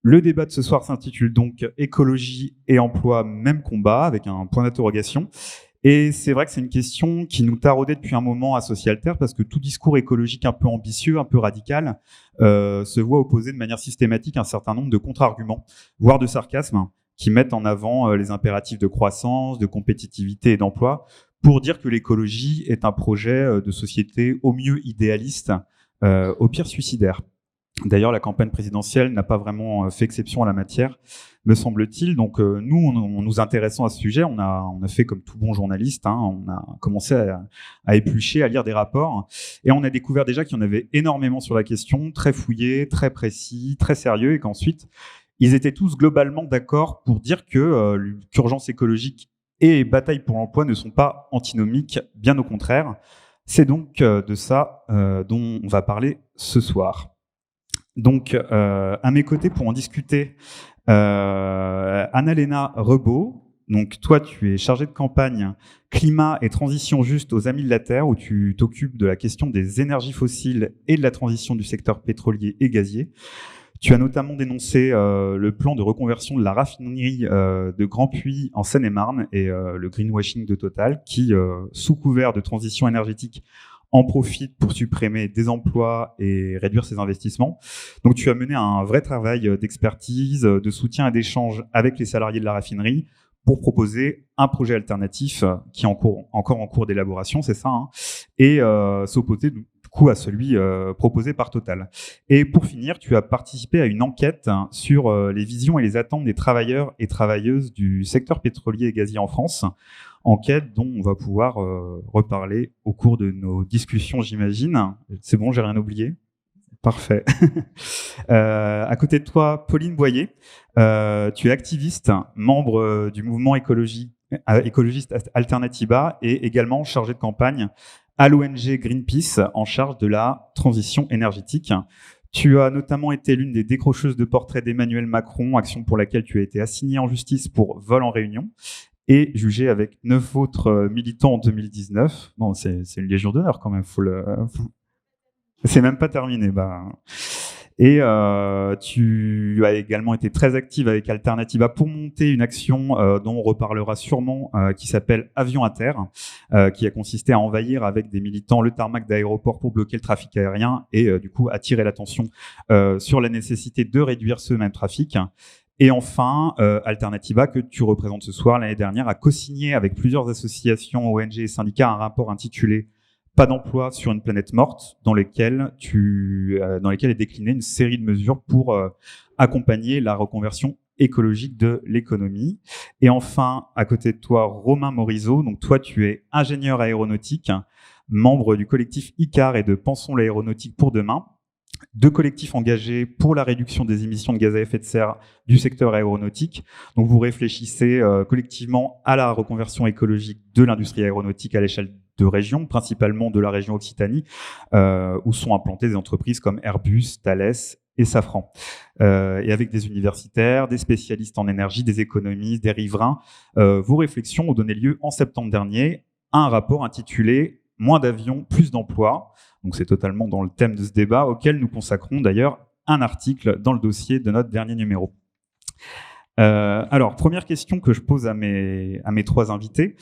Le débat de ce soir s'intitule donc Écologie et emploi, même combat, avec un point d'interrogation. Et c'est vrai que c'est une question qui nous taraudait depuis un moment à Socialter, parce que tout discours écologique un peu ambitieux, un peu radical, se voit opposer de manière systématique un certain nombre de contre-arguments, voire de sarcasmes, qui mettent en avant les impératifs de croissance, de compétitivité et d'emploi, pour dire que l'écologie est un projet de société au mieux idéaliste, au pire suicidaire. D'ailleurs, la campagne présidentielle n'a pas vraiment fait exception à la matière, me semble-t-il. Donc, nous, en nous intéressant à ce sujet, on a fait comme tout bon journaliste, hein, on a commencé à éplucher, à lire des rapports, et on a découvert déjà qu'il y en avait énormément sur la question, très fouillés, très précis, très sérieux, et qu'ensuite, ils étaient tous globalement d'accord pour dire que l'urgence écologique et bataille pour l'emploi ne sont pas antinomiques, bien au contraire. C'est donc de ça dont on va parler ce soir. Donc, à mes côtés pour en discuter, Anna-Léna Rebaud. Donc, toi, tu es chargée de campagne climat et transition juste aux Amis de la Terre, où tu t'occupes de la question des énergies fossiles et de la transition du secteur pétrolier et gazier. Tu as notamment dénoncé le plan de reconversion de la raffinerie de Grand Puy en Seine-et-Marne et le greenwashing de Total, qui, sous couvert de transition énergétique, en profite pour supprimer des emplois et réduire ses investissements. Donc tu as mené un vrai travail d'expertise, de soutien et d'échange avec les salariés de la raffinerie pour proposer un projet alternatif qui est encore en cours d'élaboration, c'est ça, hein, et s'opposer du coup à celui proposé par Total. Et pour finir, tu as participé à une enquête sur les visions et les attentes des travailleurs et travailleuses du secteur pétrolier et gazier en France, enquête dont on va pouvoir reparler au cours de nos discussions, j'imagine. C'est bon, j'ai rien oublié? Parfait. À côté de toi, Pauline Boyer, tu es activiste, membre du mouvement écologiste Alternatiba et également chargée de campagne à l'ONG Greenpeace en charge de la transition énergétique. Tu as notamment été l'une des décrocheuses de portraits d'Emmanuel Macron, action pour laquelle tu as été assignée en justice pour vol en réunion et jugée avec 9 autres militants en 2019. Non, c'est une légion d'honneur quand même, c'est même pas terminé. Et tu as également été très active avec Alternatiba pour monter une action dont on reparlera sûrement, qui s'appelle Avion à terre, qui a consisté à envahir avec des militants le tarmac d'aéroport pour bloquer le trafic aérien et du coup attirer l'attention sur la nécessité de réduire ce même trafic. Et enfin, Alternatiba, que tu représentes ce soir, l'année dernière, a co-signé avec plusieurs associations, ONG et syndicats un rapport intitulé Pas d'emploi sur une planète morte, dans lequel est déclinée une série de mesures pour accompagner la reconversion écologique de l'économie. Et enfin, à côté de toi, Romain Morizot. Donc toi, tu es ingénieur aéronautique, membre du collectif ICAR et de Pensons l'aéronautique pour demain, deux collectifs engagés pour la réduction des émissions de gaz à effet de serre du secteur aéronautique. Donc vous réfléchissez collectivement à la reconversion écologique de l'industrie aéronautique à l'échelle de régions, principalement de la région Occitanie, où sont implantées des entreprises comme Airbus, Thales et Safran. Et avec des universitaires, des spécialistes en énergie, des économistes, des riverains, vos réflexions ont donné lieu en septembre dernier à un rapport intitulé « Moins d'avions, plus d'emplois ». Donc c'est totalement dans le thème de ce débat, auquel nous consacrons d'ailleurs un article dans le dossier de notre dernier numéro. Alors, première question que je pose à mes trois invités.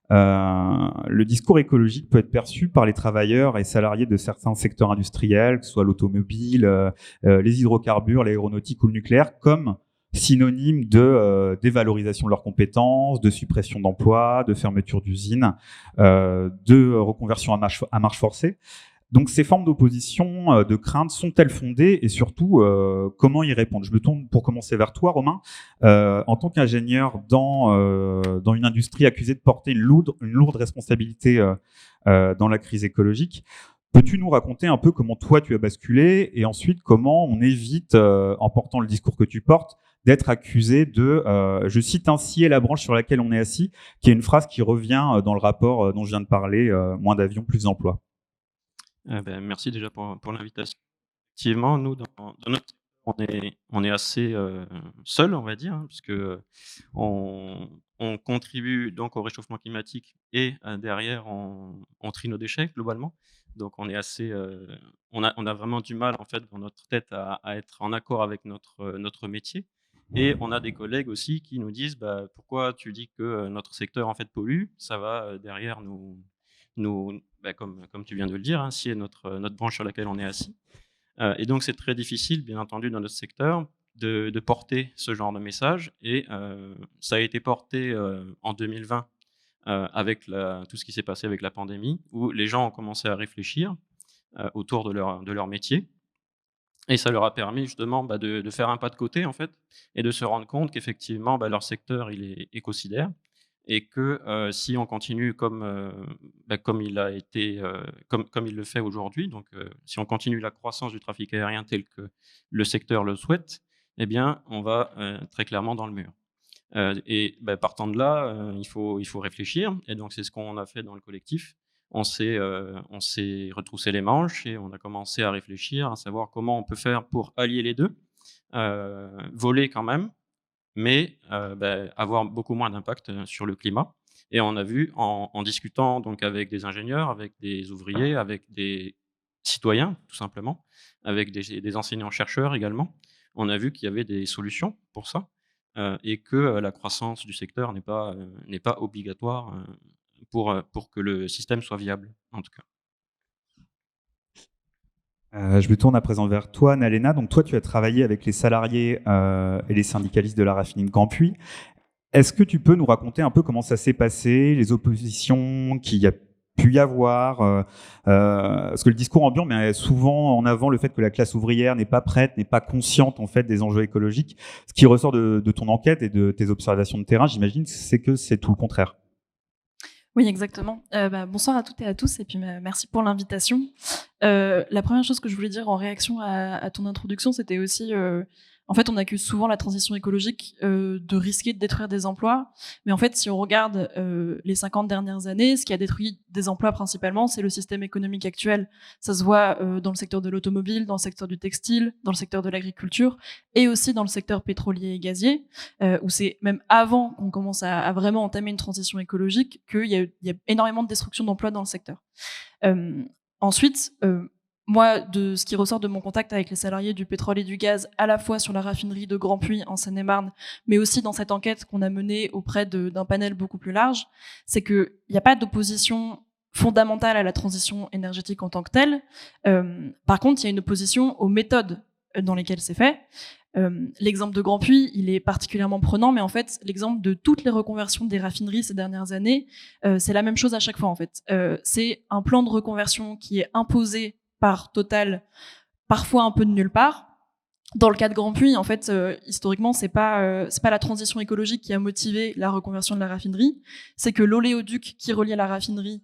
Le discours écologique peut être perçu par les travailleurs et salariés de certains secteurs industriels, que ce soit l'automobile, les hydrocarbures, l'aéronautique ou le nucléaire, comme synonyme de dévalorisation de leurs compétences, de suppression d'emplois, de fermeture d'usines, de reconversion à marche forcée. Donc ces formes d'opposition, de crainte, sont-elles fondées et surtout, comment y répondre? Je me tourne pour commencer vers toi, Romain. En tant qu'ingénieur dans une industrie accusée de porter une lourde responsabilité dans la crise écologique, peux-tu nous raconter un peu comment toi tu as basculé et ensuite comment on évite, en portant le discours que tu portes, d'être accusé de, je cite, « scier la branche sur laquelle on est assis », qui est une phrase qui revient dans le rapport dont je viens de parler, moins d'avions, plus d'emplois. Merci déjà pour l'invitation. Effectivement, nous, dans notre on est assez seul, on va dire, hein, puisque on contribue donc au réchauffement climatique et derrière on trie nos déchets globalement. Donc on est assez, on a vraiment du mal en fait dans notre tête à être en accord avec notre métier et on a des collègues aussi qui nous disent: «Bah, pourquoi tu dis que, notre secteur en fait pollue? Ça va, derrière bah, comme tu viens de le dire, hein, scier notre branche sur laquelle on est assis». Et donc c'est très difficile, bien entendu, dans notre secteur de porter ce genre de message et ça a été porté, en 2020, avec tout ce qui s'est passé avec la pandémie, où les gens ont commencé à réfléchir, autour de leur métier et ça leur a permis justement, bah, de faire un pas de côté, en fait et de se rendre compte qu'effectivement, bah, leur secteur, il est écocidaire et que, si on continue comme il a été, comme il le fait aujourd'hui, donc si on continue la croissance du trafic aérien tel que le secteur le souhaite, eh bien, on va, très clairement dans le mur. Et bah, partant de là, il faut réfléchir et donc c'est ce qu'on a fait dans le collectif. On s'est retroussé les manches et on a commencé à réfléchir, à savoir comment on peut faire pour allier les 2, voler quand même, mais avoir beaucoup moins d'impact, sur le climat et on a vu en discutant donc avec des ingénieurs, avec des ouvriers, avec des citoyens tout simplement, avec des enseignants-chercheurs également. On a vu qu'il y avait des solutions pour ça, et que, la croissance du secteur n'est pas obligatoire, pour que le système soit viable, en tout cas. Je me tourne à présent vers toi, Nalena. Donc toi, tu as travaillé avec les salariés et les syndicalistes de la raffinerie de Grandpuits. Est-ce que tu peux nous raconter un peu comment ça s'est passé, les oppositions qu'il y a pu y avoir parce que le discours ambiant met souvent en avant le fait que la classe ouvrière n'est pas prête, n'est pas consciente en fait des enjeux écologiques. Ce qui ressort de ton enquête et de tes observations de terrain, j'imagine, c'est que c'est tout le contraire. Oui, exactement. Bonsoir à toutes et à tous, et puis merci pour l'invitation. La première chose que je voulais dire en réaction à ton introduction, c'était aussi, en fait, on accuse souvent la transition écologique de risquer de détruire des emplois. Mais en fait, si on regarde les 50 dernières années, ce qui a détruit des emplois principalement, c'est le système économique actuel. Ça se voit dans le secteur de l'automobile, dans le secteur du textile, dans le secteur de l'agriculture, et aussi dans le secteur pétrolier et gazier, où c'est même avant qu'on commence à vraiment entamer une transition écologique qu'il y a énormément de destruction d'emplois dans le secteur. Ensuite, moi, de ce qui ressort de mon contact avec les salariés du pétrole et du gaz, à la fois sur la raffinerie de Grandpuits en Seine-et-Marne, mais aussi dans cette enquête qu'on a menée auprès d'un panel beaucoup plus large, c'est qu'il n'y a pas d'opposition fondamentale à la transition énergétique en tant que telle. Par contre, il y a une opposition aux méthodes dans lesquelles c'est fait. L'exemple de Grandpuits, il est particulièrement prenant, mais en fait, l'exemple de toutes les reconversions des raffineries ces dernières années, c'est la même chose à chaque fois, en fait. C'est un plan de reconversion qui est imposé par Total, parfois un peu de nulle part. Dans le cas de Grandpuits, en fait, historiquement, c'est pas la transition écologique qui a motivé la reconversion de la raffinerie, c'est que l'oléoduc qui reliait la raffinerie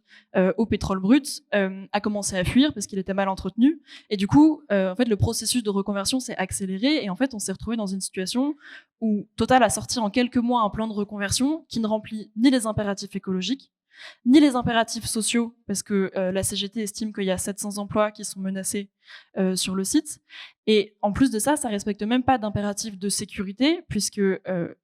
au pétrole brut a commencé à fuir parce qu'il était mal entretenu, et du coup, en fait, le processus de reconversion s'est accéléré, et en fait, on s'est retrouvé dans une situation où Total a sorti en quelques mois un plan de reconversion qui ne remplit ni les impératifs écologiques, ni les impératifs sociaux, parce que la CGT estime qu'il y a 700 emplois qui sont menacés sur le site. Et en plus de ça, ça respecte même pas d'impératif de sécurité, puisque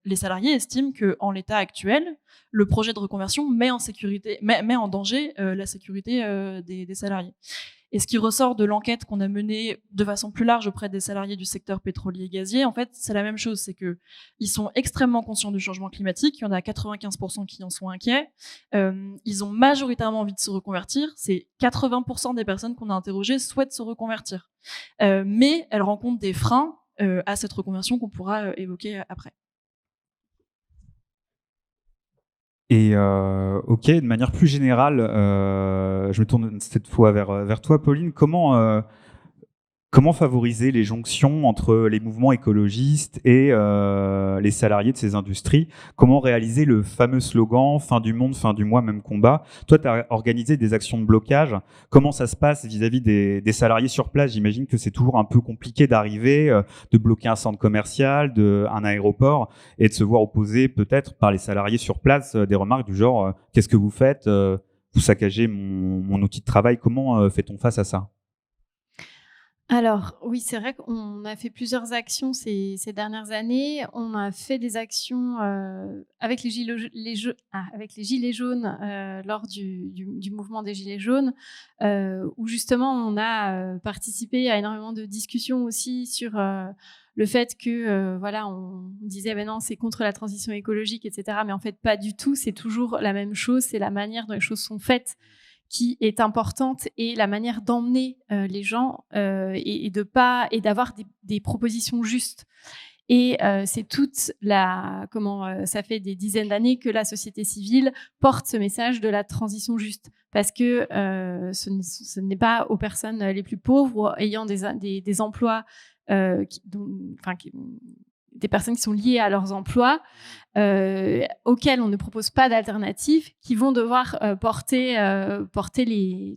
les salariés estiment qu'en l'état actuel, le projet de reconversion met en danger la sécurité des salariés. Et ce qui ressort de l'enquête qu'on a menée de façon plus large auprès des salariés du secteur pétrolier et gazier, en fait, c'est la même chose. C'est qu'ils sont extrêmement conscients du changement climatique. Il y en a 95% qui en sont inquiets. Ils ont majoritairement envie de se reconvertir. C'est 80% des personnes qu'on a interrogées souhaitent se reconvertir. Mais elles rencontrent des freins à cette reconversion qu'on pourra évoquer après. Et ok, de manière plus générale, je me tourne cette fois vers toi, Pauline. Comment favoriser les jonctions entre les mouvements écologistes et les salariés de ces industries? Comment réaliser le fameux slogan « Fin du monde, fin du mois, même combat ». Toi, tu as organisé des actions de blocage. Comment ça se passe vis-à-vis des salariés sur place? J'imagine que c'est toujours un peu compliqué d'arriver, de bloquer un centre commercial, un aéroport, et de se voir opposer peut-être par les salariés sur place des remarques du genre « Qu'est-ce que vous faites? Vous saccagez mon outil de travail ». Comment fait-on face à ça? Alors oui, c'est vrai qu'on a fait plusieurs actions ces dernières années. On a fait des actions, avec avec les gilets jaunes, lors du mouvement des gilets jaunes, où justement on a, participé à énormément de discussions aussi sur, le fait que, voilà, on disait: «Beh non, c'est contre la transition écologique» et cetera, mais en fait pas du tout, c'est toujours la même chose, c'est la manière dont les choses sont faites qui est importante et la manière d'emmener les gens et d'avoir des propositions justes. Et c'est toute la comment ça fait des dizaines d'années que la société civile porte ce message de la transition juste parce que ce n'est pas aux personnes les plus pauvres ou ayant des emplois des personnes qui sont liées à leurs emplois, auxquels on ne propose pas d'alternative, qui vont devoir porter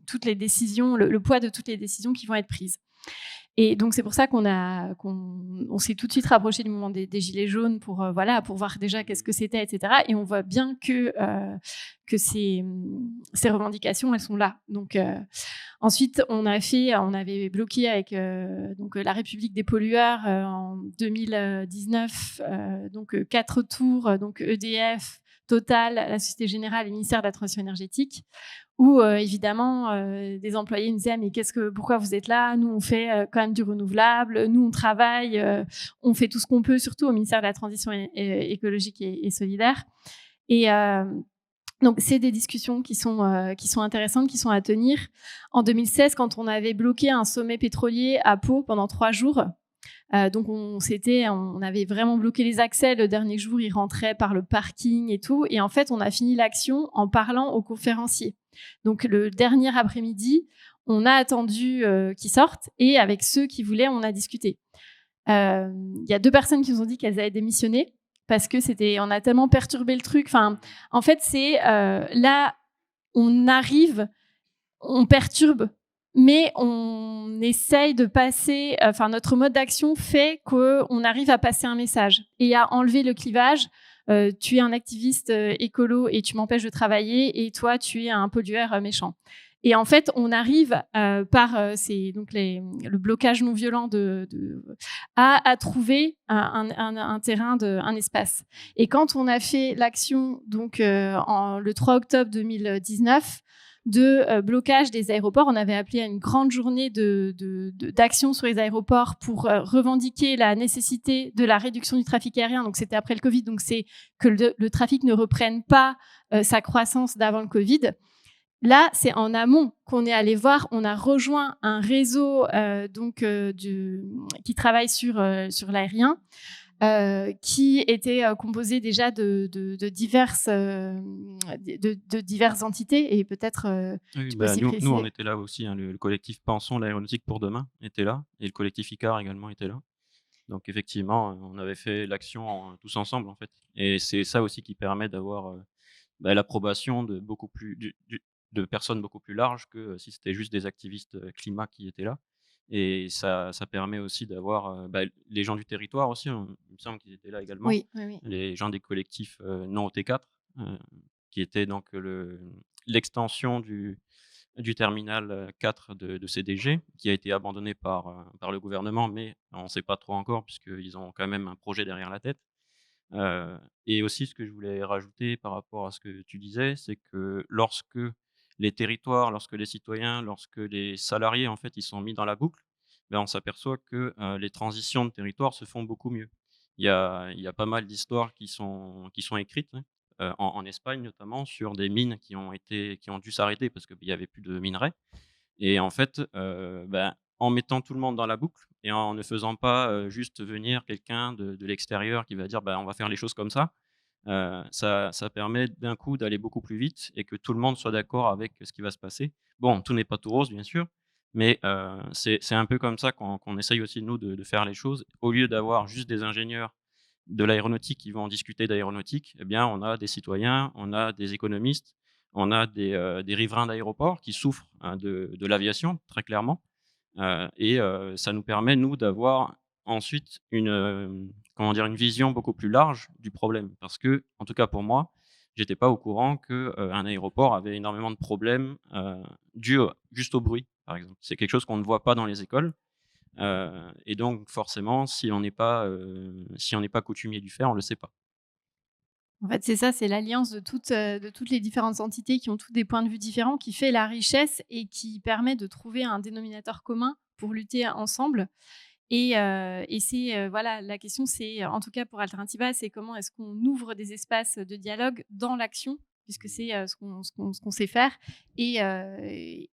toutes les décisions, le poids de toutes les décisions qui vont être prises. Et donc c'est pour ça qu'on s'est tout de suite rapproché du mouvement des Gilets jaunes pour voir déjà qu'est-ce que c'était, etc. Et on voit bien que ces revendications, elles sont là. Donc ensuite, on avait bloqué avec la République des pollueurs en 2019, 4 tours, donc EDF, Total, la Société Générale et le ministère de la Transition énergétique, où évidemment des employés nous disaient: mais pourquoi vous êtes là? Nous on fait quand même du renouvelable, nous on travaille, on fait tout ce qu'on peut, surtout au ministère de la Transition écologique et solidaire. Et donc c'est des discussions qui sont intéressantes, qui sont à tenir. En 2016, quand on avait bloqué un sommet pétrolier à Pau pendant 3 jours, donc on avait vraiment bloqué les accès. Le dernier jour, ils rentraient par le parking et tout. Et en fait, on a fini l'action en parlant aux conférenciers. Donc le dernier après-midi, on a attendu qu'ils sortent et avec ceux qui voulaient, on a discuté. Il y a 2 personnes qui nous ont dit qu'elles allaient démissionner parce que on a tellement perturbé le truc. Enfin, en fait, c'est là, on arrive, on perturbe, mais on essaye de passer. Enfin, notre mode d'action fait qu'on arrive à passer un message et à enlever le clivage. Tu es un activiste écolo et tu m'empêches de travailler, et toi, tu es un pollueur méchant. Et en fait, on arrive par le blocage non violent à trouver un terrain, un espace. Et quand on a fait l'action le 3 octobre 2019 de blocage des aéroports, on avait appelé à une grande journée d'action sur les aéroports pour revendiquer la nécessité de la réduction du trafic aérien. Donc c'était après le Covid, donc c'est que le trafic ne reprenne pas sa croissance d'avant le Covid. Là, c'est en amont qu'on est allé voir. On a rejoint un réseau qui travaille sur l'aérien, qui était composé déjà de diverses entités, et peut-être Oui, peux aussi nous, préciser. on était là aussi, hein, le collectif Pensons l'aéronautique pour demain était là, et le collectif ICAR également était là. Donc effectivement, on avait fait l'action tous ensemble en fait. Et c'est ça aussi qui permet d'avoir l'approbation de beaucoup plus de personnes beaucoup plus larges que si c'était juste des activistes climat qui étaient là. Et ça permet aussi d'avoir les gens du territoire aussi, il me semble qu'ils étaient là également. Oui, oui, oui. Les gens des collectifs non OT4, qui était donc l'extension du terminal 4 de CDG, qui a été abandonné par le gouvernement, mais on ne sait pas trop encore puisqu'ils ont quand même un projet derrière la tête. Et aussi ce que je voulais rajouter par rapport à ce que tu disais, c'est que lorsque les territoires, lorsque les citoyens, lorsque les salariés, en fait, ils sont mis dans la boucle, on s'aperçoit que les transitions de territoire se font beaucoup mieux. Il y a pas mal d'histoires qui sont écrites, hein, en Espagne notamment, sur des mines qui ont dû s'arrêter parce qu'il y avait plus de minerais. Et en fait, en mettant tout le monde dans la boucle et en ne faisant pas juste venir quelqu'un de l'extérieur qui va dire on va faire les choses comme ça, ça permet d'un coup d'aller beaucoup plus vite et que tout le monde soit d'accord avec ce qui va se passer. Bon, tout n'est pas tout rose, bien sûr, mais c'est un peu comme ça qu'on essaye aussi, nous, de faire les choses. Au lieu d'avoir juste des ingénieurs de l'aéronautique qui vont discuter d'aéronautique, eh bien, on a des citoyens, on a des économistes, on a des riverains d'aéroports qui souffrent de l'aviation, très clairement. Et ça nous permet, nous, d'avoir ensuite une vision beaucoup plus large du problème. Parce que, en tout cas pour moi, j'étais pas au courant qu'un aéroport avait énormément de problèmes dus juste au bruit, par exemple. C'est quelque chose qu'on ne voit pas dans les écoles. Et donc forcément, si on n'est pas coutumier du fer, on le sait pas. En fait, c'est ça, c'est l'alliance de toutes les différentes entités qui ont tous des points de vue différents qui fait la richesse et qui permet de trouver un dénominateur commun pour lutter ensemble. Et c'est, voilà, la question, c'est, en tout cas pour Alternativa, c'est comment est-ce qu'on ouvre des espaces de dialogue dans l'action, puisque c'est ce qu'on sait faire. Et on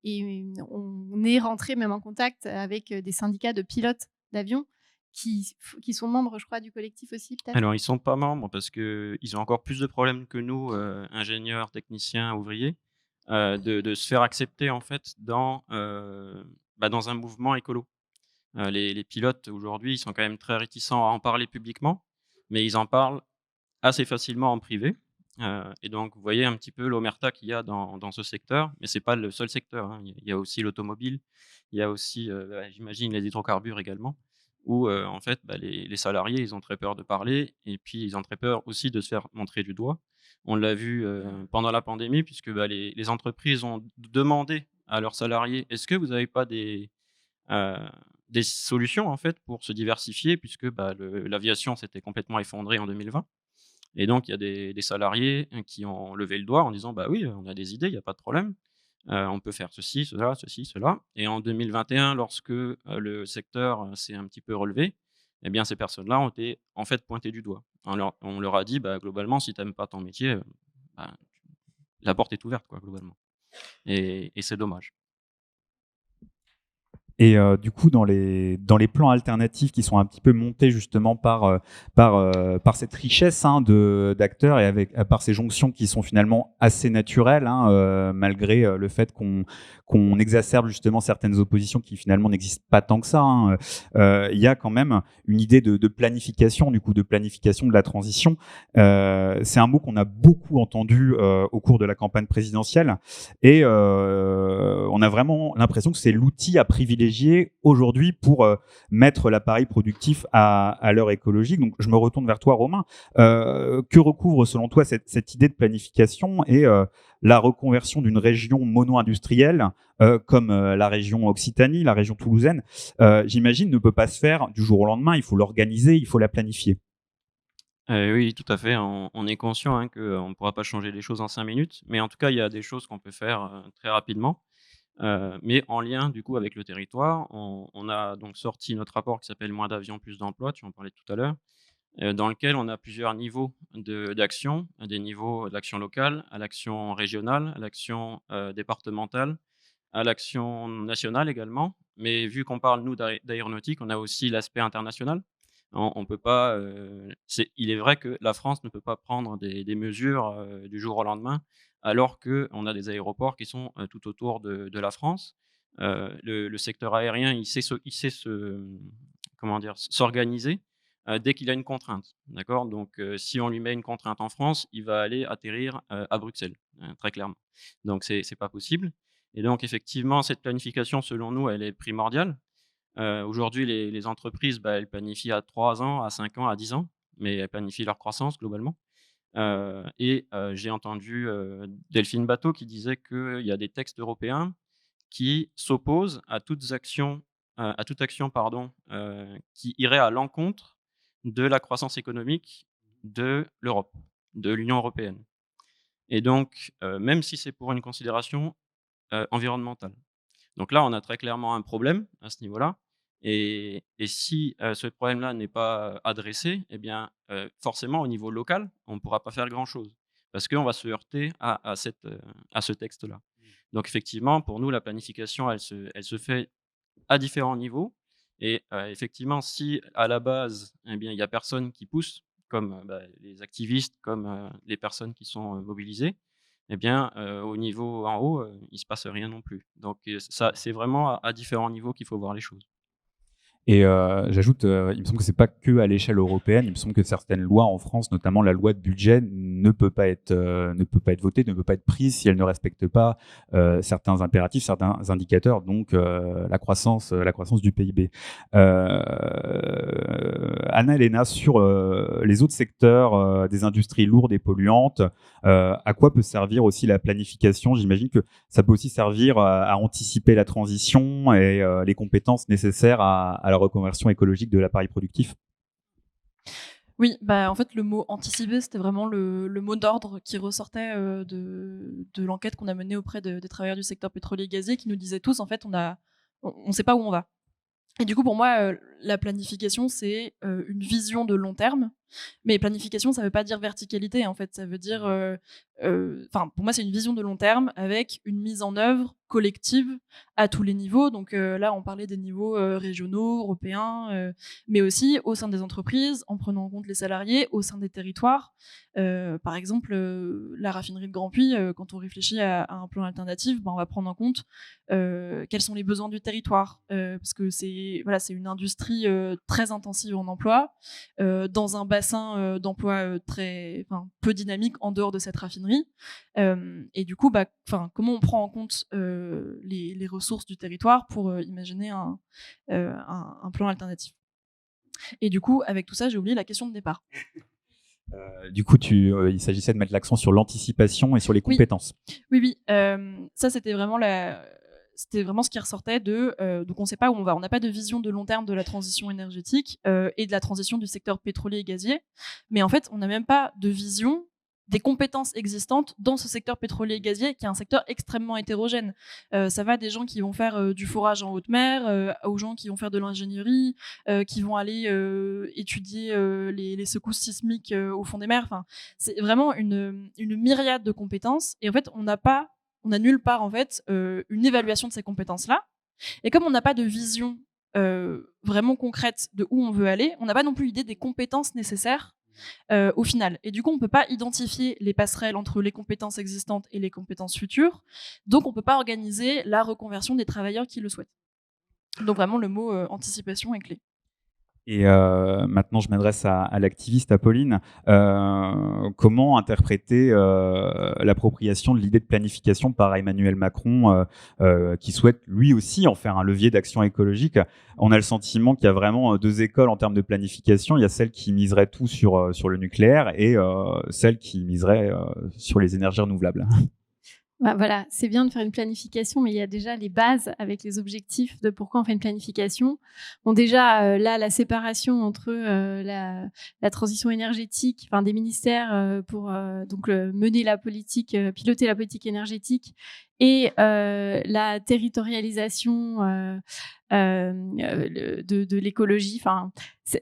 est rentré même en contact avec des syndicats de pilotes d'avions qui sont membres, je crois, du collectif aussi, peut-être. Alors ils sont pas membres parce qu'ils ont encore plus de problèmes que nous, ingénieurs, techniciens, ouvriers, de se faire accepter en fait dans un mouvement écolo. Les pilotes aujourd'hui, ils sont quand même très réticents à en parler publiquement, mais ils en parlent assez facilement en privé. Et donc vous voyez un petit peu l'omerta qu'il y a dans ce secteur, mais c'est pas le seul secteur, hein. Il y a aussi l'automobile, il y a aussi, j'imagine les hydrocarbures également, où, en fait, les salariés, ils ont très peur de parler et puis ils ont très peur aussi de se faire montrer du doigt. On l'a vu, pendant la pandémie puisque, les entreprises ont demandé à leurs salariés: «Est-ce que vous n'avez pas heu, des solutions, en fait, pour se diversifier?» puisque, l'aviation s'était complètement effondrée en 2020. Et donc il y a des salariés, qui ont levé le doigt en disant: «Bah oui, on a des idées, il y a pas de problème. On peut faire ceci, cela». Et en 2021, lorsque, le secteur, s'est un petit peu relevé, eh bien ces personnes-là ont été, en fait, pointées du doigt. On leur a dit: «Bah, globalement, si tu aimes pas ton métier, bah, la porte est ouverte, quoi, globalement». Et c'est dommage. Et du coup, dans les plans alternatifs qui sont un petit peu montés justement par cette richesse d'acteurs et par ces jonctions qui sont finalement assez naturelles, malgré le fait qu'on exacerbe justement certaines oppositions qui finalement n'existent pas tant que ça. Il y a quand même une idée de planification, du coup, de planification de la transition. C'est un mot qu'on a beaucoup entendu au cours de la campagne présidentielle et on a vraiment l'impression que c'est l'outil à privilégier aujourd'hui pour mettre l'appareil productif à l'heure écologique. Donc, je me retourne vers toi, Romain. Que recouvre, selon toi, cette idée de planification et la reconversion d'une région mono-industrielle comme la région Occitanie, la région toulousaine, j'imagine, ne peut pas se faire du jour au lendemain. Il faut l'organiser, il faut la planifier. Oui, tout à fait. On est conscient, qu'on ne pourra pas changer les choses en 5 minutes, mais en tout cas, il y a des choses qu'on peut faire, très rapidement. Mais en lien du coup avec le territoire, on a donc sorti notre rapport qui s'appelle «Moins d'avions, plus d'emplois», tu en parlais tout à l'heure, dans lequel on a plusieurs niveaux d'action, des niveaux d'action locale, à l'action régionale, à l'action, départementale, à l'action nationale également. Mais vu qu'on parle nous d'aéronautique, on a aussi l'aspect international. On peut pas, il est vrai que la France ne peut pas prendre des mesures, du jour au lendemain, alors qu'on a des aéroports qui sont, tout autour de la France. Le secteur aérien, comment dire? S'organiser, dès qu'il a une contrainte, d'accord? Donc, si on lui met une contrainte en France, il va aller atterrir, à Bruxelles, très clairement. Donc c'est pas possible. Et donc effectivement, cette planification, selon nous, elle est primordiale. Aujourd'hui, les entreprises, elles planifient à 3 ans, à 5 ans, à 10 ans, mais elles planifient leur croissance globalement. J'ai entendu, Delphine Batho qui disait qu'il y a des textes européens qui s'opposent à toute action, pardon, qui irait à l'encontre de la croissance économique de l'Europe, de l'Union européenne. Et donc, même si c'est pour une considération, environnementale. Donc là, on a très clairement un problème à ce niveau-là. Et si, ce problème-là n'est pas adressé, eh bien, forcément au niveau local, on ne pourra pas faire grand-chose. Parce qu'on va se heurter à ce texte-là. Donc effectivement, pour nous, la planification, elle se fait à différents niveaux. Et effectivement, si à la base, eh bien, il y a personne qui pousse, comme, les activistes, comme, les personnes qui sont, mobilisées, eh bien, au niveau en haut, il se passe rien non plus. Donc ça, c'est vraiment à différents niveaux qu'il faut voir les choses. Et j'ajoute, il me semble que c'est pas que à l'échelle européenne. Il me semble que certaines lois en France, notamment la loi de budget, ne peut pas être votée, ne peut pas être prise si elle ne respecte pas certains impératifs, certains indicateurs, donc la croissance du PIB. Anna-Elena, sur les autres secteurs des industries lourdes et polluantes, à quoi peut servir aussi la planification? J'imagine que ça peut aussi servir à anticiper la transition et les compétences nécessaires à la reconversion écologique de l'appareil productif? Oui, en fait, le mot anticiper, c'était vraiment le mot d'ordre qui ressortait de l'enquête qu'on a menée auprès des travailleurs du secteur pétrolier et gazier, qui nous disaient tous, en fait, on sait pas où on va. Et du coup, pour moi, la planification, c'est une vision de long terme. Mais planification, ça veut pas dire verticalité, en fait. Ça veut dire, pour moi, c'est une vision de long terme avec une mise en œuvre collective à tous les niveaux. Donc là, on parlait des niveaux régionaux, européens, mais aussi au sein des entreprises, en prenant en compte les salariés, au sein des territoires. Par exemple, la raffinerie de Grand Puy, quand on réfléchit à un plan alternatif, on va prendre en compte quels sont les besoins du territoire, parce que c'est une industrie très intensive en emploi, dans un bassin d'emploi peu dynamique en dehors de cette raffinerie. Et du coup, comment on prend en compte les ressources du territoire pour imaginer un plan alternatif. Et du coup, avec tout ça, j'ai oublié la question de départ. Du coup, il s'agissait de mettre l'accent sur l'anticipation et sur les compétences. Oui. Ça, c'était vraiment ce qui ressortait donc on ne sait pas où on va. On n'a pas de vision de long terme de la transition énergétique et de la transition du secteur pétrolier et gazier. Mais en fait, on n'a même pas de vision des compétences existantes dans ce secteur pétrolier et gazier, qui est un secteur extrêmement hétérogène. Ça va des gens qui vont faire du forage en haute mer, aux gens qui vont faire de l'ingénierie, qui vont aller étudier les secousses sismiques au fond des mers. Enfin, c'est vraiment une myriade de compétences. Et en fait, on n'a nulle part en fait une évaluation de ces compétences-là. Et comme on n'a pas de vision vraiment concrète de où on veut aller, on n'a pas non plus idée des compétences nécessaires au final. Et du coup, on ne peut pas identifier les passerelles entre les compétences existantes et les compétences futures. Donc, on ne peut pas organiser la reconversion des travailleurs qui le souhaitent. Donc, vraiment, le mot anticipation est clé. Et maintenant, je m'adresse à l'activiste Apolline. Comment interpréter l'appropriation de l'idée de planification par Emmanuel Macron, qui souhaite lui aussi en faire un levier d'action écologique? On a le sentiment qu'il y a vraiment deux écoles en termes de planification. Il y a celle qui miserait tout sur le nucléaire et celle qui miserait sur les énergies renouvelables. Voilà, c'est bien de faire une planification, mais il y a déjà les bases avec les objectifs de pourquoi on fait une planification. Bon, déjà, là, la séparation entre la transition énergétique, des ministères pour mener la politique, piloter la politique énergétique, et la territorialisation de l'écologie.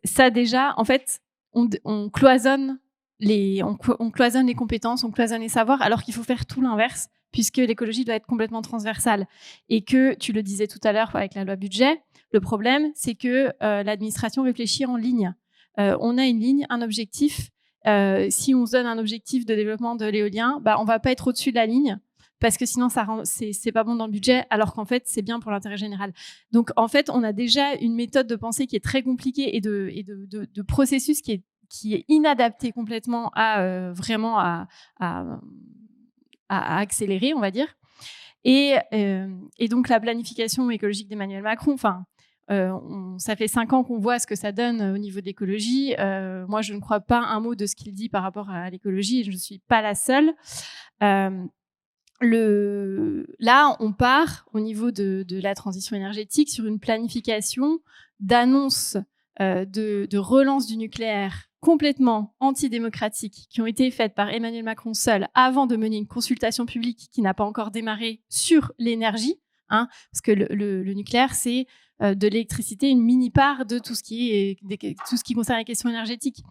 Ça déjà, en fait, on cloisonne on cloisonne les compétences, on cloisonne les savoirs, alors qu'il faut faire tout l'inverse, puisque l'écologie doit être complètement transversale. Et que, tu le disais tout à l'heure avec la loi budget, le problème, c'est que l'administration réfléchit en ligne. On a une ligne, un objectif. Si on se donne un objectif de développement de l'éolien, on ne va pas être au-dessus de la ligne, parce que sinon, c'est pas bon dans le budget, alors qu'en fait, c'est bien pour l'intérêt général. Donc, en fait, on a déjà une méthode de pensée qui est très compliquée et de processus qui est inadapté complètement vraiment à accélérer, on va dire. Et donc, la planification écologique d'Emmanuel Macron, ça fait 5 ans qu'on voit ce que ça donne au niveau de l'écologie. Moi, je ne crois pas un mot de ce qu'il dit par rapport à l'écologie, et je ne suis pas la seule. Là, on part au niveau de la transition énergétique sur une planification d'annonce de relance du nucléaire complètement antidémocratiques qui ont été faites par Emmanuel Macron seul avant de mener une consultation publique qui n'a pas encore démarré sur l'énergie, parce que le nucléaire, c'est de l'électricité une mini-part de tout ce qui concerne les questions énergétiques.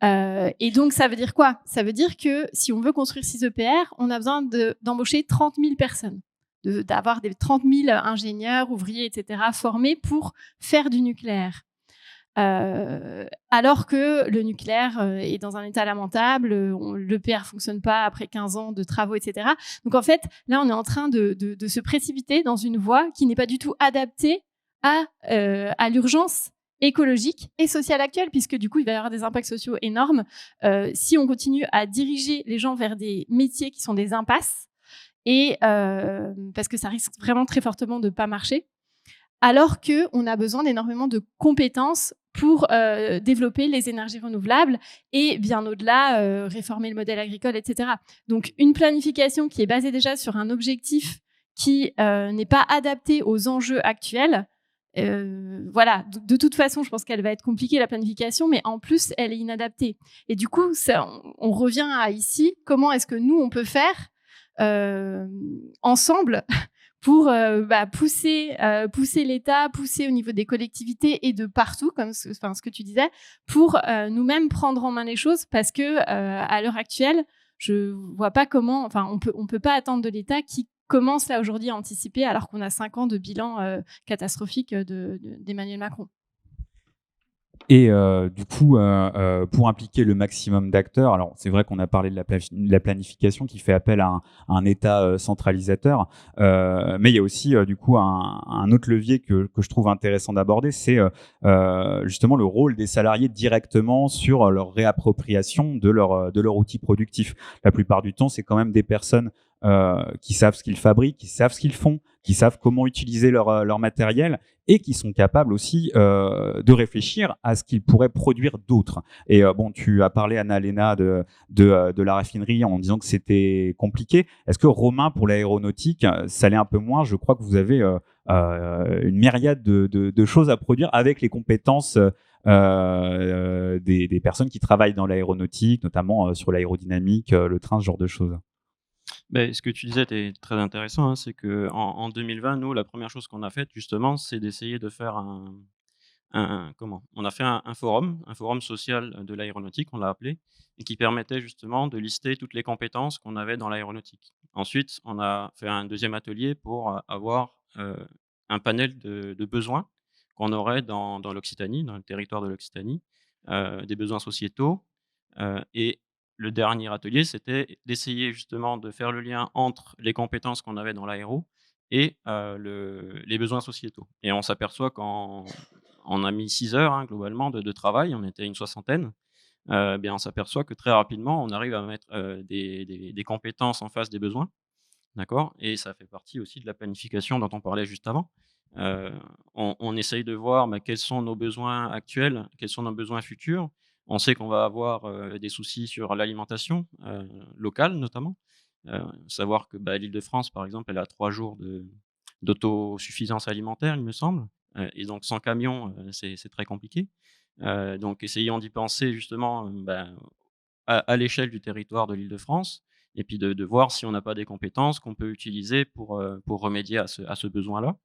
Et donc, ça veut dire quoi? Ça veut dire que si on veut construire 6 EPR, on a besoin d'embaucher 30 000 personnes, d'avoir des 30 000 ingénieurs, ouvriers, etc., formés pour faire du nucléaire. Alors que le nucléaire est dans un état lamentable, l'EPR ne fonctionne pas après 15 ans de travaux, etc. Donc en fait, là, on est en train de se précipiter dans une voie qui n'est pas du tout adaptée à l'urgence écologique et sociale actuelle, puisque du coup, il va y avoir des impacts sociaux énormes si on continue à diriger les gens vers des métiers qui sont des impasses, et parce que ça risque vraiment très fortement de ne pas marcher, alors qu'on a besoin d'énormément de compétences pour développer les énergies renouvelables et bien au-delà, réformer le modèle agricole, etc. Donc, une planification qui est basée déjà sur un objectif qui n'est pas adapté aux enjeux actuels, Voilà, de toute façon, je pense qu'elle va être compliquée, la planification, mais en plus, elle est inadaptée. Et du coup, on revient à ici, comment est-ce que nous, on peut faire ensemble pour pousser l'État, pousser au niveau des collectivités et de partout, comme ce que tu disais, pour nous-mêmes prendre en main les choses, parce que à l'heure actuelle, je vois pas comment, on peut pas attendre de l'État qui commence là aujourd'hui à anticiper alors qu'on a 5 ans de bilan catastrophique d'Emmanuel Macron. Et du coup, pour impliquer le maximum d'acteurs, alors c'est vrai qu'on a parlé de la planification qui fait appel à un État centralisateur, mais il y a aussi du coup un autre levier que je trouve intéressant d'aborder, c'est justement le rôle des salariés directement sur leur réappropriation de leur outil productif. La plupart du temps, c'est quand même des personnes qui savent ce qu'ils fabriquent, qui savent ce qu'ils font, qui savent comment utiliser leur matériel et qui sont capables aussi de réfléchir à ce qu'ils pourraient produire d'autres. Et bon, tu as parlé, Anna-Léna, de la raffinerie en disant que c'était compliqué. Est-ce que, Romain, pour l'aéronautique, ça l'est un peu moins? Je crois que vous avez une myriade de choses à produire avec les compétences des personnes qui travaillent dans l'aéronautique, notamment sur l'aérodynamique, le train, ce genre de choses. Ce que tu disais était très intéressant, hein, c'est qu'en 2020, nous, la première chose qu'on a faite, justement, c'est d'essayer de faire on a fait un forum social de l'aéronautique, on l'a appelé, et qui permettait justement de lister toutes les compétences qu'on avait dans l'aéronautique. Ensuite, on a fait un deuxième atelier pour avoir un panel de besoins qu'on aurait dans l'Occitanie, dans le territoire de l'Occitanie, des besoins sociétaux, et le dernier atelier, c'était d'essayer justement de faire le lien entre les compétences qu'on avait dans l'aéro et les besoins sociétaux. Et on s'aperçoit qu'on a mis 6 heures hein, globalement de travail, on était une 60aine, on s'aperçoit que très rapidement, on arrive à mettre des compétences en face des besoins, d'accord? Et ça fait partie aussi de la planification dont on parlait juste avant. On essaye de voir quels sont nos besoins actuels, quels sont nos besoins futurs. On sait qu'on va avoir des soucis sur l'alimentation locale notamment. Savoir que l'Île-de-France, par exemple, elle a 3 jours d'autosuffisance alimentaire, il me semble. Et donc sans camion, c'est très compliqué. Donc essayons d'y penser justement à l'échelle du territoire de l'Île-de-France et puis de voir si on n'a pas des compétences qu'on peut utiliser pour remédier à ce besoin-là.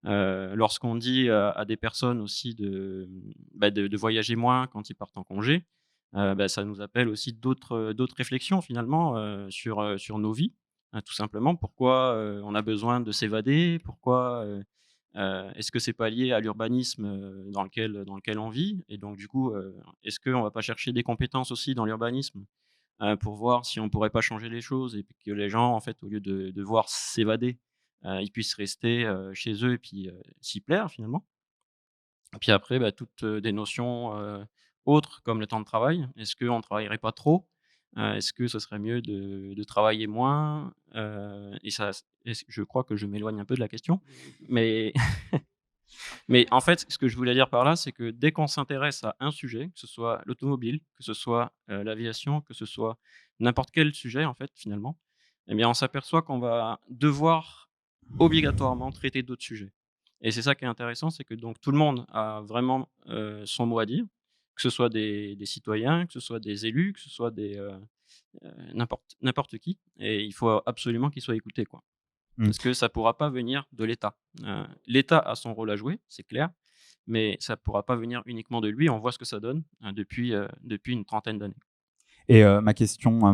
Lorsqu'on dit à des personnes aussi de voyager moins quand ils partent en congé, ça nous appelle aussi d'autres réflexions finalement sur nos vies, tout simplement. Pourquoi on a besoin de s'évader? Pourquoi est-ce que c'est pas lié à l'urbanisme dans lequel on vit? Et donc du coup, est-ce qu'on va pas chercher des compétences aussi dans l'urbanisme pour voir si on pourrait pas changer les choses et puis que les gens, en fait, au lieu de devoir s'évader, ils puissent rester chez eux et puis s'y plaire finalement. Et puis après, toutes des notions autres comme le temps de travail. Est-ce qu'on ne travaillerait pas trop? Est-ce que ce serait mieux de travailler moins? Et ça, je crois que je m'éloigne un peu de la question, mais mais en fait, ce que je voulais dire par là, c'est que dès qu'on s'intéresse à un sujet, que ce soit l'automobile, que ce soit l'aviation, que ce soit n'importe quel sujet, en fait, finalement, eh bien, on s'aperçoit qu'on va devoir obligatoirement traiter d'autres sujets. Et c'est ça qui est intéressant, c'est que donc tout le monde a vraiment son mot à dire, que ce soit des citoyens, que ce soit des élus, que ce soit n'importe qui. Et il faut absolument qu'ils soient écoutés, quoi. Parce que ça ne pourra pas venir de l'État. L'État a son rôle à jouer, c'est clair, mais ça ne pourra pas venir uniquement de lui. On voit ce que ça donne depuis une trentaine d'années. Et ma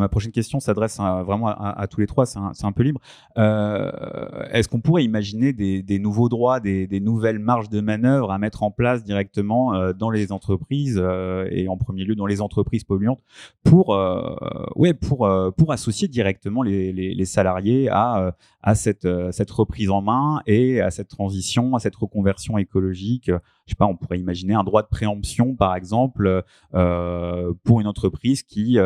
prochaine question s'adresse vraiment à tous les trois, c'est un peu libre. Est-ce qu'on pourrait imaginer des nouveaux droits, des nouvelles marges de manœuvre à mettre en place directement dans les entreprises et en premier lieu dans les entreprises polluantes pour associer directement les salariés à cette reprise en main et à cette transition, à cette reconversion écologique? Je sais pas, on pourrait imaginer un droit de préemption, par exemple, pour une entreprise qui, c'est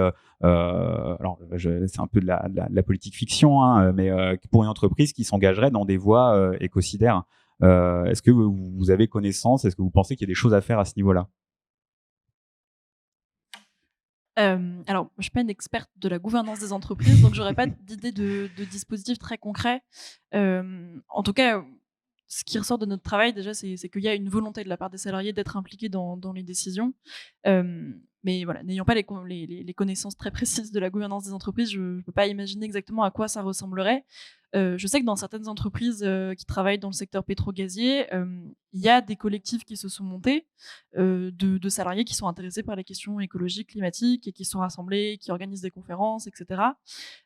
un peu de la politique fiction, hein, mais pour une entreprise qui s'engagerait dans des voies écocidaires. Est-ce que vous avez connaissance? Est-ce que vous pensez qu'il y a des choses à faire à ce niveau-là? Alors, je ne suis pas une experte de la gouvernance des entreprises, donc je n'aurais pas d'idée de dispositif très concret. En tout cas, ce qui ressort de notre travail, déjà, c'est qu'il y a une volonté de la part des salariés d'être impliqués dans les décisions. Mais voilà, n'ayant pas les connaissances très précises de la gouvernance des entreprises, je ne peux pas imaginer exactement à quoi ça ressemblerait. Je sais que dans certaines entreprises qui travaillent dans le secteur pétro-gazier, il y a des collectifs qui se sont montés de salariés qui sont intéressés par les questions écologiques, climatiques, et qui sont rassemblés, qui organisent des conférences, etc.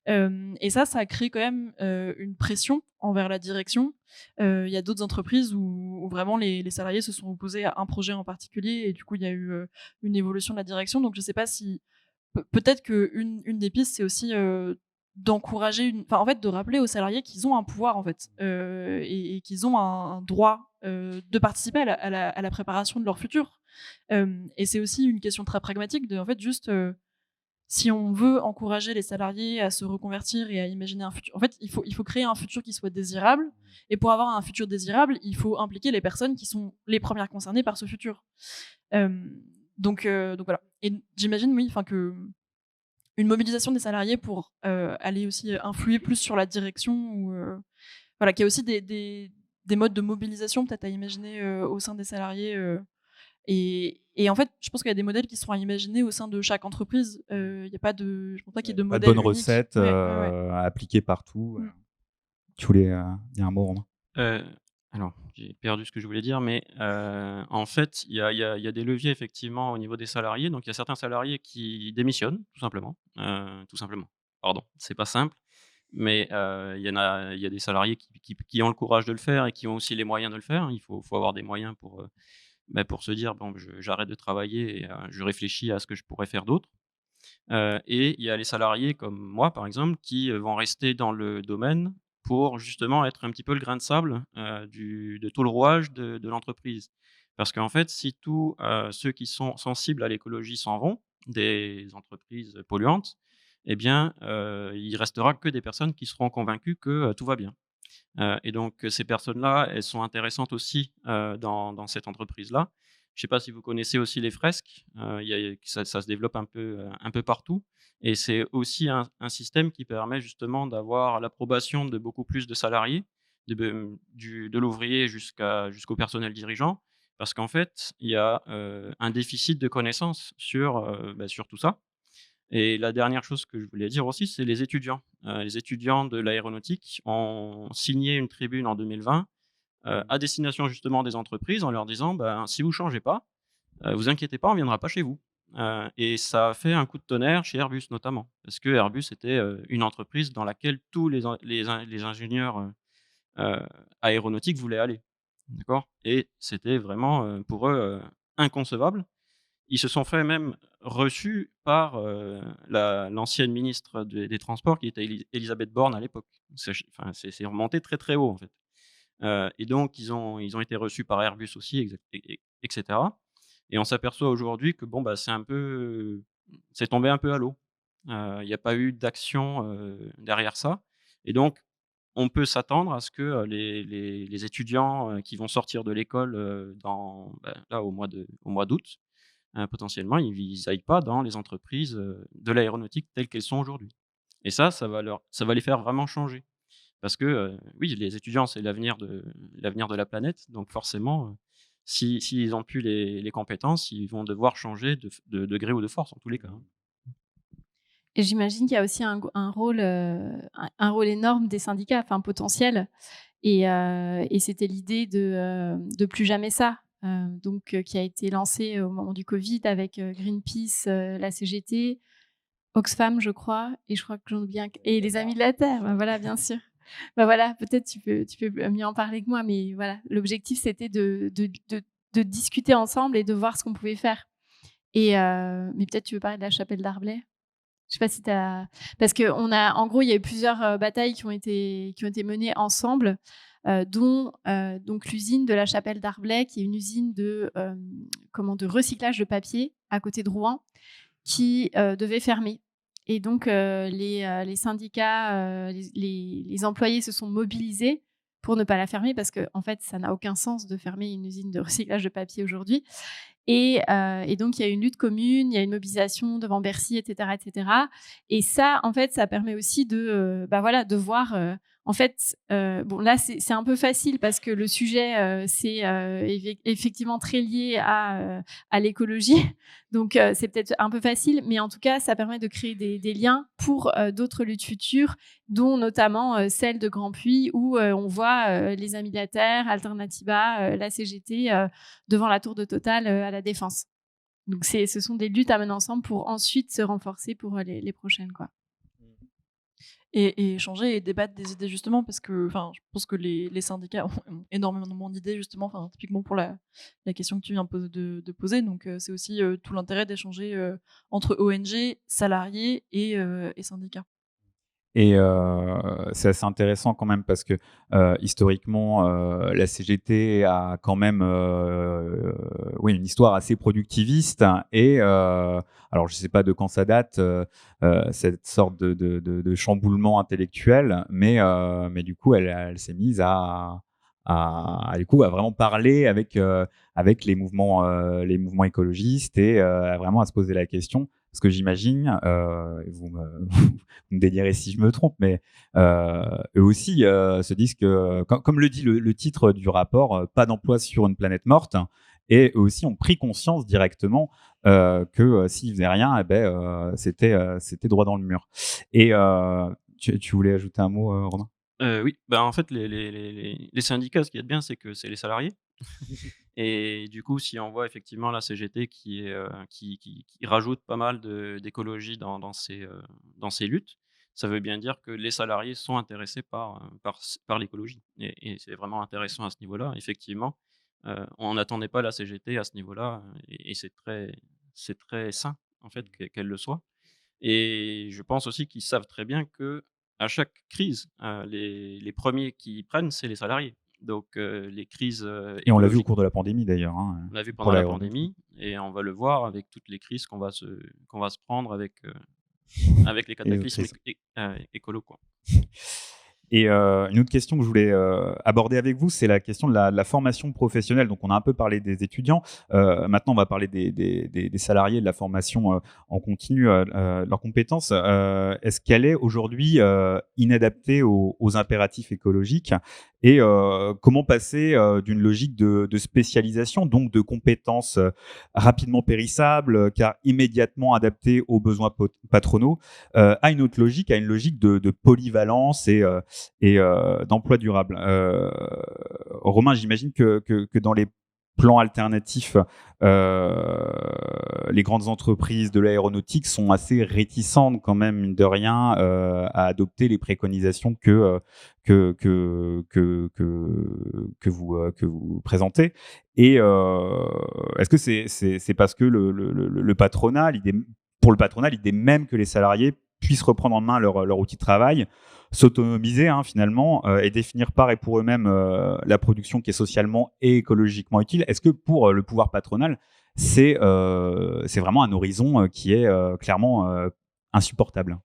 Et ça a créé quand même une pression envers la direction. Il y a d'autres entreprises où vraiment les salariés se sont opposés à un projet en particulier, et du coup il y a eu une évolution de la direction. Donc je sais pas si peut-être qu'une des pistes, c'est aussi d'encourager, en fait, de rappeler aux salariés qu'ils ont un pouvoir, en fait, et qu'ils ont un droit de participer à la préparation de leur futur. Et c'est aussi une question très pragmatique de, en fait, juste si on veut encourager les salariés à se reconvertir et à imaginer un futur, en fait, il faut créer un futur qui soit désirable. Et pour avoir un futur désirable, il faut impliquer les personnes qui sont les premières concernées par ce futur. Donc voilà. Et j'imagine, oui, que une mobilisation des salariés pour aller aussi influer plus sur la direction, ou voilà, qu'il y a aussi des modes de mobilisation peut-être à imaginer au sein des salariés. Et en fait, je pense qu'il y a des modèles qui seront à imaginer au sein de chaque entreprise. Je pense pas qu'il y ait de Pas de modèle bonne unique. recette à appliquer partout. Tu voulais dire un mot, Romain? Alors, j'ai perdu ce que je voulais dire, mais en fait, il y a des leviers effectivement au niveau des salariés. Donc, il y a certains salariés qui démissionnent, tout simplement. Pardon, c'est pas simple, mais il y a des salariés qui ont le courage de le faire et qui ont aussi les moyens de le faire. Il faut avoir des moyens pour se dire bon, j'arrête de travailler et je réfléchis à ce que je pourrais faire d'autre. Et il y a les salariés comme moi, par exemple, qui vont rester dans le domaine pour justement être un petit peu le grain de sable de tout le rouage de l'entreprise. Parce qu'en fait, si tous ceux qui sont sensibles à l'écologie s'en vont, des entreprises polluantes, eh bien, il restera que des personnes qui seront convaincues que tout va bien. Et donc, ces personnes-là, elles sont intéressantes aussi dans cette entreprise-là. Je ne sais pas si vous connaissez aussi les fresques. Ça se développe un peu partout. Et c'est aussi un système qui permet justement d'avoir l'approbation de beaucoup plus de salariés, de l'ouvrier jusqu'au personnel dirigeant. Parce qu'en fait, il y a un déficit de connaissances sur tout ça. Et la dernière chose que je voulais dire aussi, c'est les étudiants. Les étudiants de l'aéronautique ont signé une tribune en 2020 à destination justement des entreprises en leur disant si vous ne changez pas, vous inquiétez pas, on ne viendra pas chez vous. Et ça a fait un coup de tonnerre chez Airbus notamment, parce que Airbus était une entreprise dans laquelle tous les ingénieurs aéronautiques voulaient aller. D'accord. Et c'était vraiment pour eux inconcevable. Ils se sont fait même reçus par l'ancienne ministre des Transports qui était Elisabeth Borne à l'époque. C'est remonté très, très haut en fait. Et donc ils ont été reçus par Airbus aussi, etc. Et on s'aperçoit aujourd'hui que c'est tombé un peu à l'eau. Il n'y a pas eu d'action derrière ça. Et donc, on peut s'attendre à ce que les étudiants qui vont sortir de l'école là, au mois d'août, potentiellement, ils n'aillent pas dans les entreprises de l'aéronautique telles qu'elles sont aujourd'hui. Et ça va les faire vraiment changer. Parce que, oui, les étudiants, c'est l'avenir de la planète. Donc forcément, s'ils n'ont plus les compétences, ils vont devoir changer de gré ou de force, en tous les cas. Et j'imagine qu'il y a aussi un rôle énorme des syndicats, potentiels. Et c'était l'idée de plus jamais ça, qui a été lancée au moment du Covid avec Greenpeace, la CGT, Oxfam, je crois, et je crois que j'en oublie et les Amis de la Terre, voilà, bien sûr. Voilà, peut-être tu peux mieux en parler que moi, mais voilà, l'objectif c'était de discuter ensemble et de voir ce qu'on pouvait faire. Et mais peut-être tu veux parler de la chapelle d'Arblay? Je sais pas si tu as... Parce en gros, il y a eu plusieurs batailles qui ont été menées ensemble, dont donc l'usine de la chapelle d'Arblay, qui est une usine de recyclage de papier à côté de Rouen, qui devait fermer. Et donc, les syndicats, les employés se sont mobilisés pour ne pas la fermer, parce que en fait, ça n'a aucun sens de fermer une usine de recyclage de papier aujourd'hui. Et donc, il y a une lutte commune, il y a une mobilisation devant Bercy, etc., etc. Et ça, en fait, ça permet aussi de voir, En fait, bon là c'est un peu facile parce que le sujet c'est effectivement très lié à l'écologie, donc c'est peut-être un peu facile, mais en tout cas ça permet de créer des liens pour d'autres luttes futures, dont notamment celle de Grand Puy où on voit les Amis de la Terre, Alternativa, la CGT devant la tour de Total à la Défense. Donc ce sont des luttes à mener ensemble pour ensuite se renforcer pour les prochaines, quoi. Et échanger et débattre des idées justement parce que je pense que les syndicats ont énormément d'idées justement typiquement pour la question que tu viens de poser, donc c'est aussi tout l'intérêt d'échanger entre ONG, salariés et syndicats. Et c'est assez intéressant quand même parce que historiquement, la CGT a quand même une histoire assez productiviste et alors je ne sais pas de quand ça date, cette sorte de chamboulement intellectuel, mais du coup, elle s'est mise à vraiment parler avec les mouvements écologistes et vraiment à se poser la question. Parce que j'imagine, vous me dédirez si je me trompe, mais eux aussi se disent que, comme le dit le titre du rapport, pas d'emploi sur une planète morte, et eux aussi ont pris conscience directement que s'ils faisaient rien, c'était droit dans le mur. Et tu voulais ajouter un mot, Romain ? Oui, en fait, les syndicats, ce qu'il y a de bien, c'est que c'est les salariés. Et du coup, si on voit effectivement la CGT qui rajoute pas mal d'écologie dans ces luttes, ça veut bien dire que les salariés sont intéressés par l'écologie. Et c'est vraiment intéressant à ce niveau-là. Effectivement, on n'attendait pas la CGT à ce niveau-là, et c'est très sain en fait qu'elle le soit. Et je pense aussi qu'ils savent très bien que à chaque crise, les premiers qui prennent, c'est les salariés. Donc, les crises Et on l'a vu au écologiques, cours de la pandémie d'ailleurs. Hein, on l'a vu pour pendant la l'aéronautique. pandémie, et on va le voir avec toutes les crises qu'on va se prendre avec les cataclysmes écolos, quoi. Et une autre question que je voulais aborder avec vous, c'est la question de la formation professionnelle. Donc, on a un peu parlé des étudiants. Maintenant, on va parler des salariés, de la formation en continu, leurs compétences. Est-ce qu'elle est aujourd'hui inadaptée aux impératifs écologiques ? Et comment passer d'une logique de spécialisation, donc de compétences rapidement périssables, car immédiatement adaptées aux besoins patronaux, à une autre logique, à une logique de polyvalence et d'emploi durable. Romain, j'imagine que dans les plans alternatifs, les grandes entreprises de l'aéronautique sont assez réticentes quand même, mine de rien, à adopter les préconisations que vous présentez. Et est-ce que c'est parce que le patronat, pour le patronat, l'idée même que les salariés puissent reprendre en main leur outil de travail, s'autonomiser finalement et définir par et pour eux-mêmes la production qui est socialement et écologiquement utile. Est-ce que pour le pouvoir patronal, c'est vraiment un horizon qui est clairement insupportable ?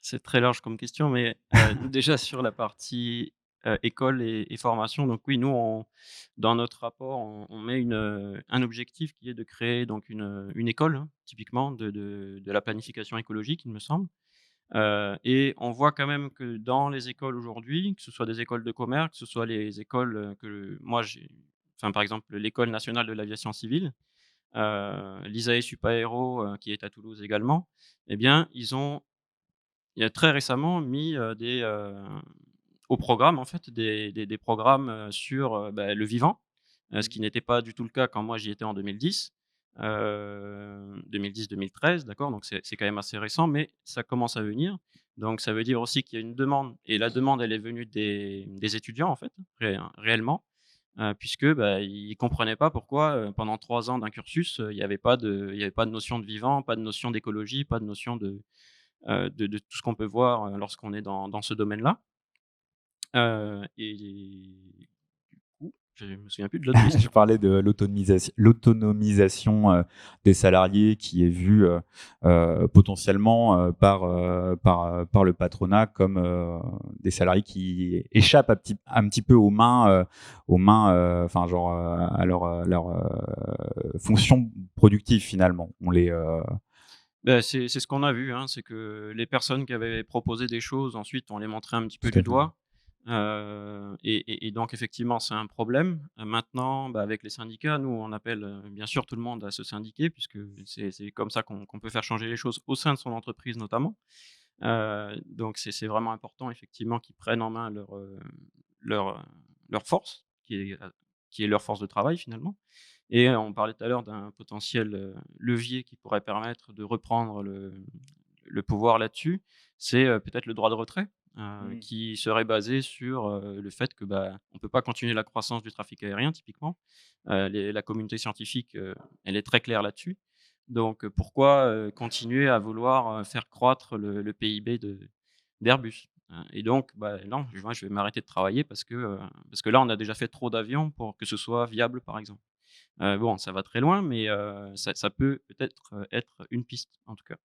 C'est très large comme question, mais déjà sur la partie école et formation, donc oui, nous, dans notre rapport, on met un objectif qui est de créer donc une école, typiquement, de la planification écologique, il me semble. Et on voit quand même que dans les écoles aujourd'hui, que ce soit des écoles de commerce, que ce soit les écoles que moi par exemple l'École nationale de l'aviation civile, l'ISAE Supaéro qui est à Toulouse également, eh bien il y a très récemment mis au programme en fait des programmes sur le vivant, ce qui n'était pas du tout le cas quand moi j'y étais en 2010. 2010-2013, d'accord, donc c'est quand même assez récent, mais ça commence à venir. Donc ça veut dire aussi qu'il y a une demande, et la demande, elle est venue des étudiants, en fait, réellement, puisque ils ne comprenaient pas pourquoi, pendant 3 ans d'un cursus, il n'y avait pas de notion de vivant, pas de notion d'écologie, pas de notion de tout ce qu'on peut voir lorsqu'on est dans ce domaine-là. Et du coup, je ne me souviens plus de l'autre question. Je parlais de l'autonomisation des salariés qui est vue potentiellement par le patronat comme des salariés qui échappent un petit peu aux mains, à leur fonction productive finalement. C'est ce qu'on a vu, hein, c'est que les personnes qui avaient proposé des choses, ensuite, on les montrait un petit peu Tout à du fait. doigt. Et donc effectivement, c'est un problème. Maintenant, avec les syndicats, nous, on appelle, bien sûr tout le monde à se syndiquer puisque c'est comme ça qu'on peut faire changer les choses au sein de son entreprise notamment. Donc c'est vraiment important effectivement qu'ils prennent en main leur, leur force qui est leur force de travail finalement. Et on parlait tout à l'heure d'un potentiel, levier qui pourrait permettre de reprendre le pouvoir là-dessus. C'est, peut-être le droit de retrait, Mmh. qui serait basé sur, le fait que, on ne peut pas continuer la croissance du trafic aérien typiquement. La communauté scientifique, elle est très claire là-dessus. Donc, pourquoi, continuer à vouloir, faire croître le PIB d'Airbus? Et donc, non, moi je vais m'arrêter de travailler parce que là, on a déjà fait trop d'avions pour que ce soit viable, par exemple. Bon, ça va très loin, mais ça peut peut-être, être une piste, en tout cas.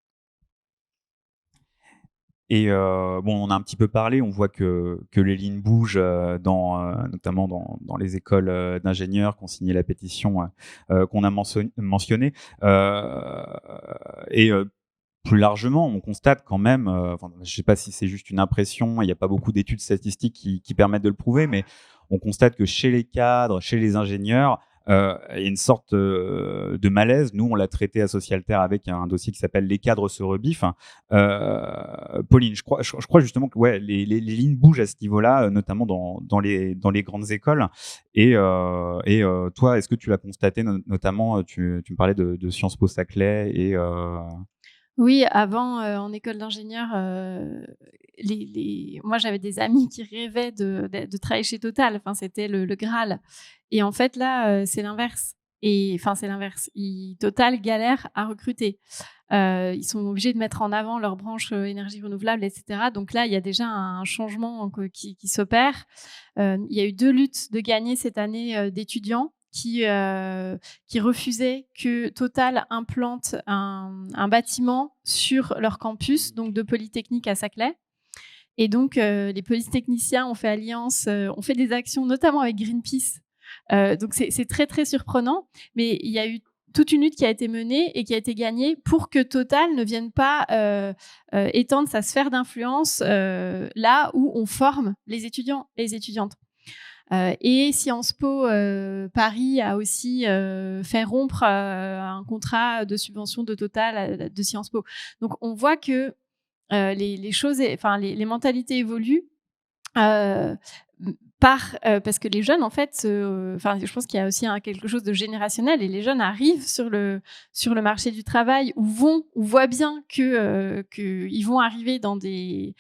Et bon, on a un petit peu parlé, on voit que les lignes bougent, notamment dans les écoles, d'ingénieurs qui ont signé la pétition, qu'on a mentionnée. Et plus largement, on constate quand même, enfin, je ne sais pas si c'est juste une impression, il n'y a pas beaucoup d'études statistiques qui permettent de le prouver, mais on constate que chez les cadres, chez les ingénieurs, il y a une sorte de malaise. Nous, on l'a traité à Socialterre avec un dossier qui s'appelle «Les cadres se rebiffent». Pauline, je crois justement que ouais, les lignes bougent à ce niveau-là, notamment dans les grandes écoles. Et toi, est-ce que tu l'as constaté, notamment, tu me parlais de Sciences Po Saclay et Oui, avant, en école d'ingénieur, moi, j'avais des amis qui rêvaient de travailler chez Total. Enfin, c'était le Graal. Et en fait, là, c'est l'inverse. Et enfin, c'est l'inverse. Total galère à recruter. Ils sont obligés de mettre en avant leur branche énergie renouvelable, etc. Donc là, il y a déjà un changement qui s'opère. Il y a eu 2 luttes de gagner cette année d'étudiants qui refusaient que Total implante un bâtiment sur leur campus, donc de Polytechnique à Saclay. Et donc, les polytechniciens ont fait alliance, ont fait des actions, notamment avec Greenpeace. Donc, c'est très, très surprenant. Mais il y a eu toute une lutte qui a été menée et qui a été gagnée pour que Total ne vienne pas étendre sa sphère d'influence là où on forme les étudiants et les étudiantes. Et Sciences Po Paris a aussi fait rompre un contrat de subvention de Total de Sciences Po. Donc, on voit que les choses, enfin les mentalités évoluent parce que les jeunes, en fait, je pense qu'il y a aussi quelque chose de générationnel et les jeunes arrivent sur le marché du travail ou voient bien qu'ils vont arriver dans des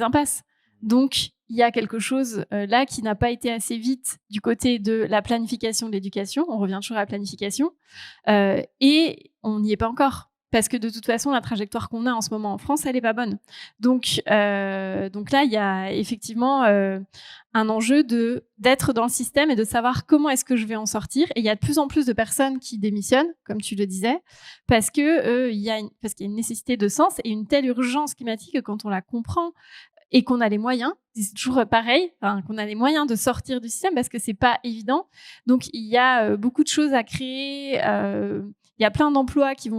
impasses. Donc, il y a quelque chose là qui n'a pas été assez vite du côté de la planification de l'éducation. On revient toujours à la planification. Et on n'y est pas encore. Parce que de toute façon, la trajectoire qu'on a en ce moment en France, elle n'est pas bonne. Donc là, il y a effectivement un enjeu d'être dans le système et de savoir comment est-ce que je vais en sortir. Et il y a de plus en plus de personnes qui démissionnent, comme tu le disais, parce qu'il y a une nécessité de sens et une telle urgence climatique que quand on la comprend et qu'on a les moyens, c'est toujours pareil, qu'on a les moyens de sortir du système parce que c'est pas évident. Donc il y a beaucoup de choses à créer. Il y a plein d'emplois qui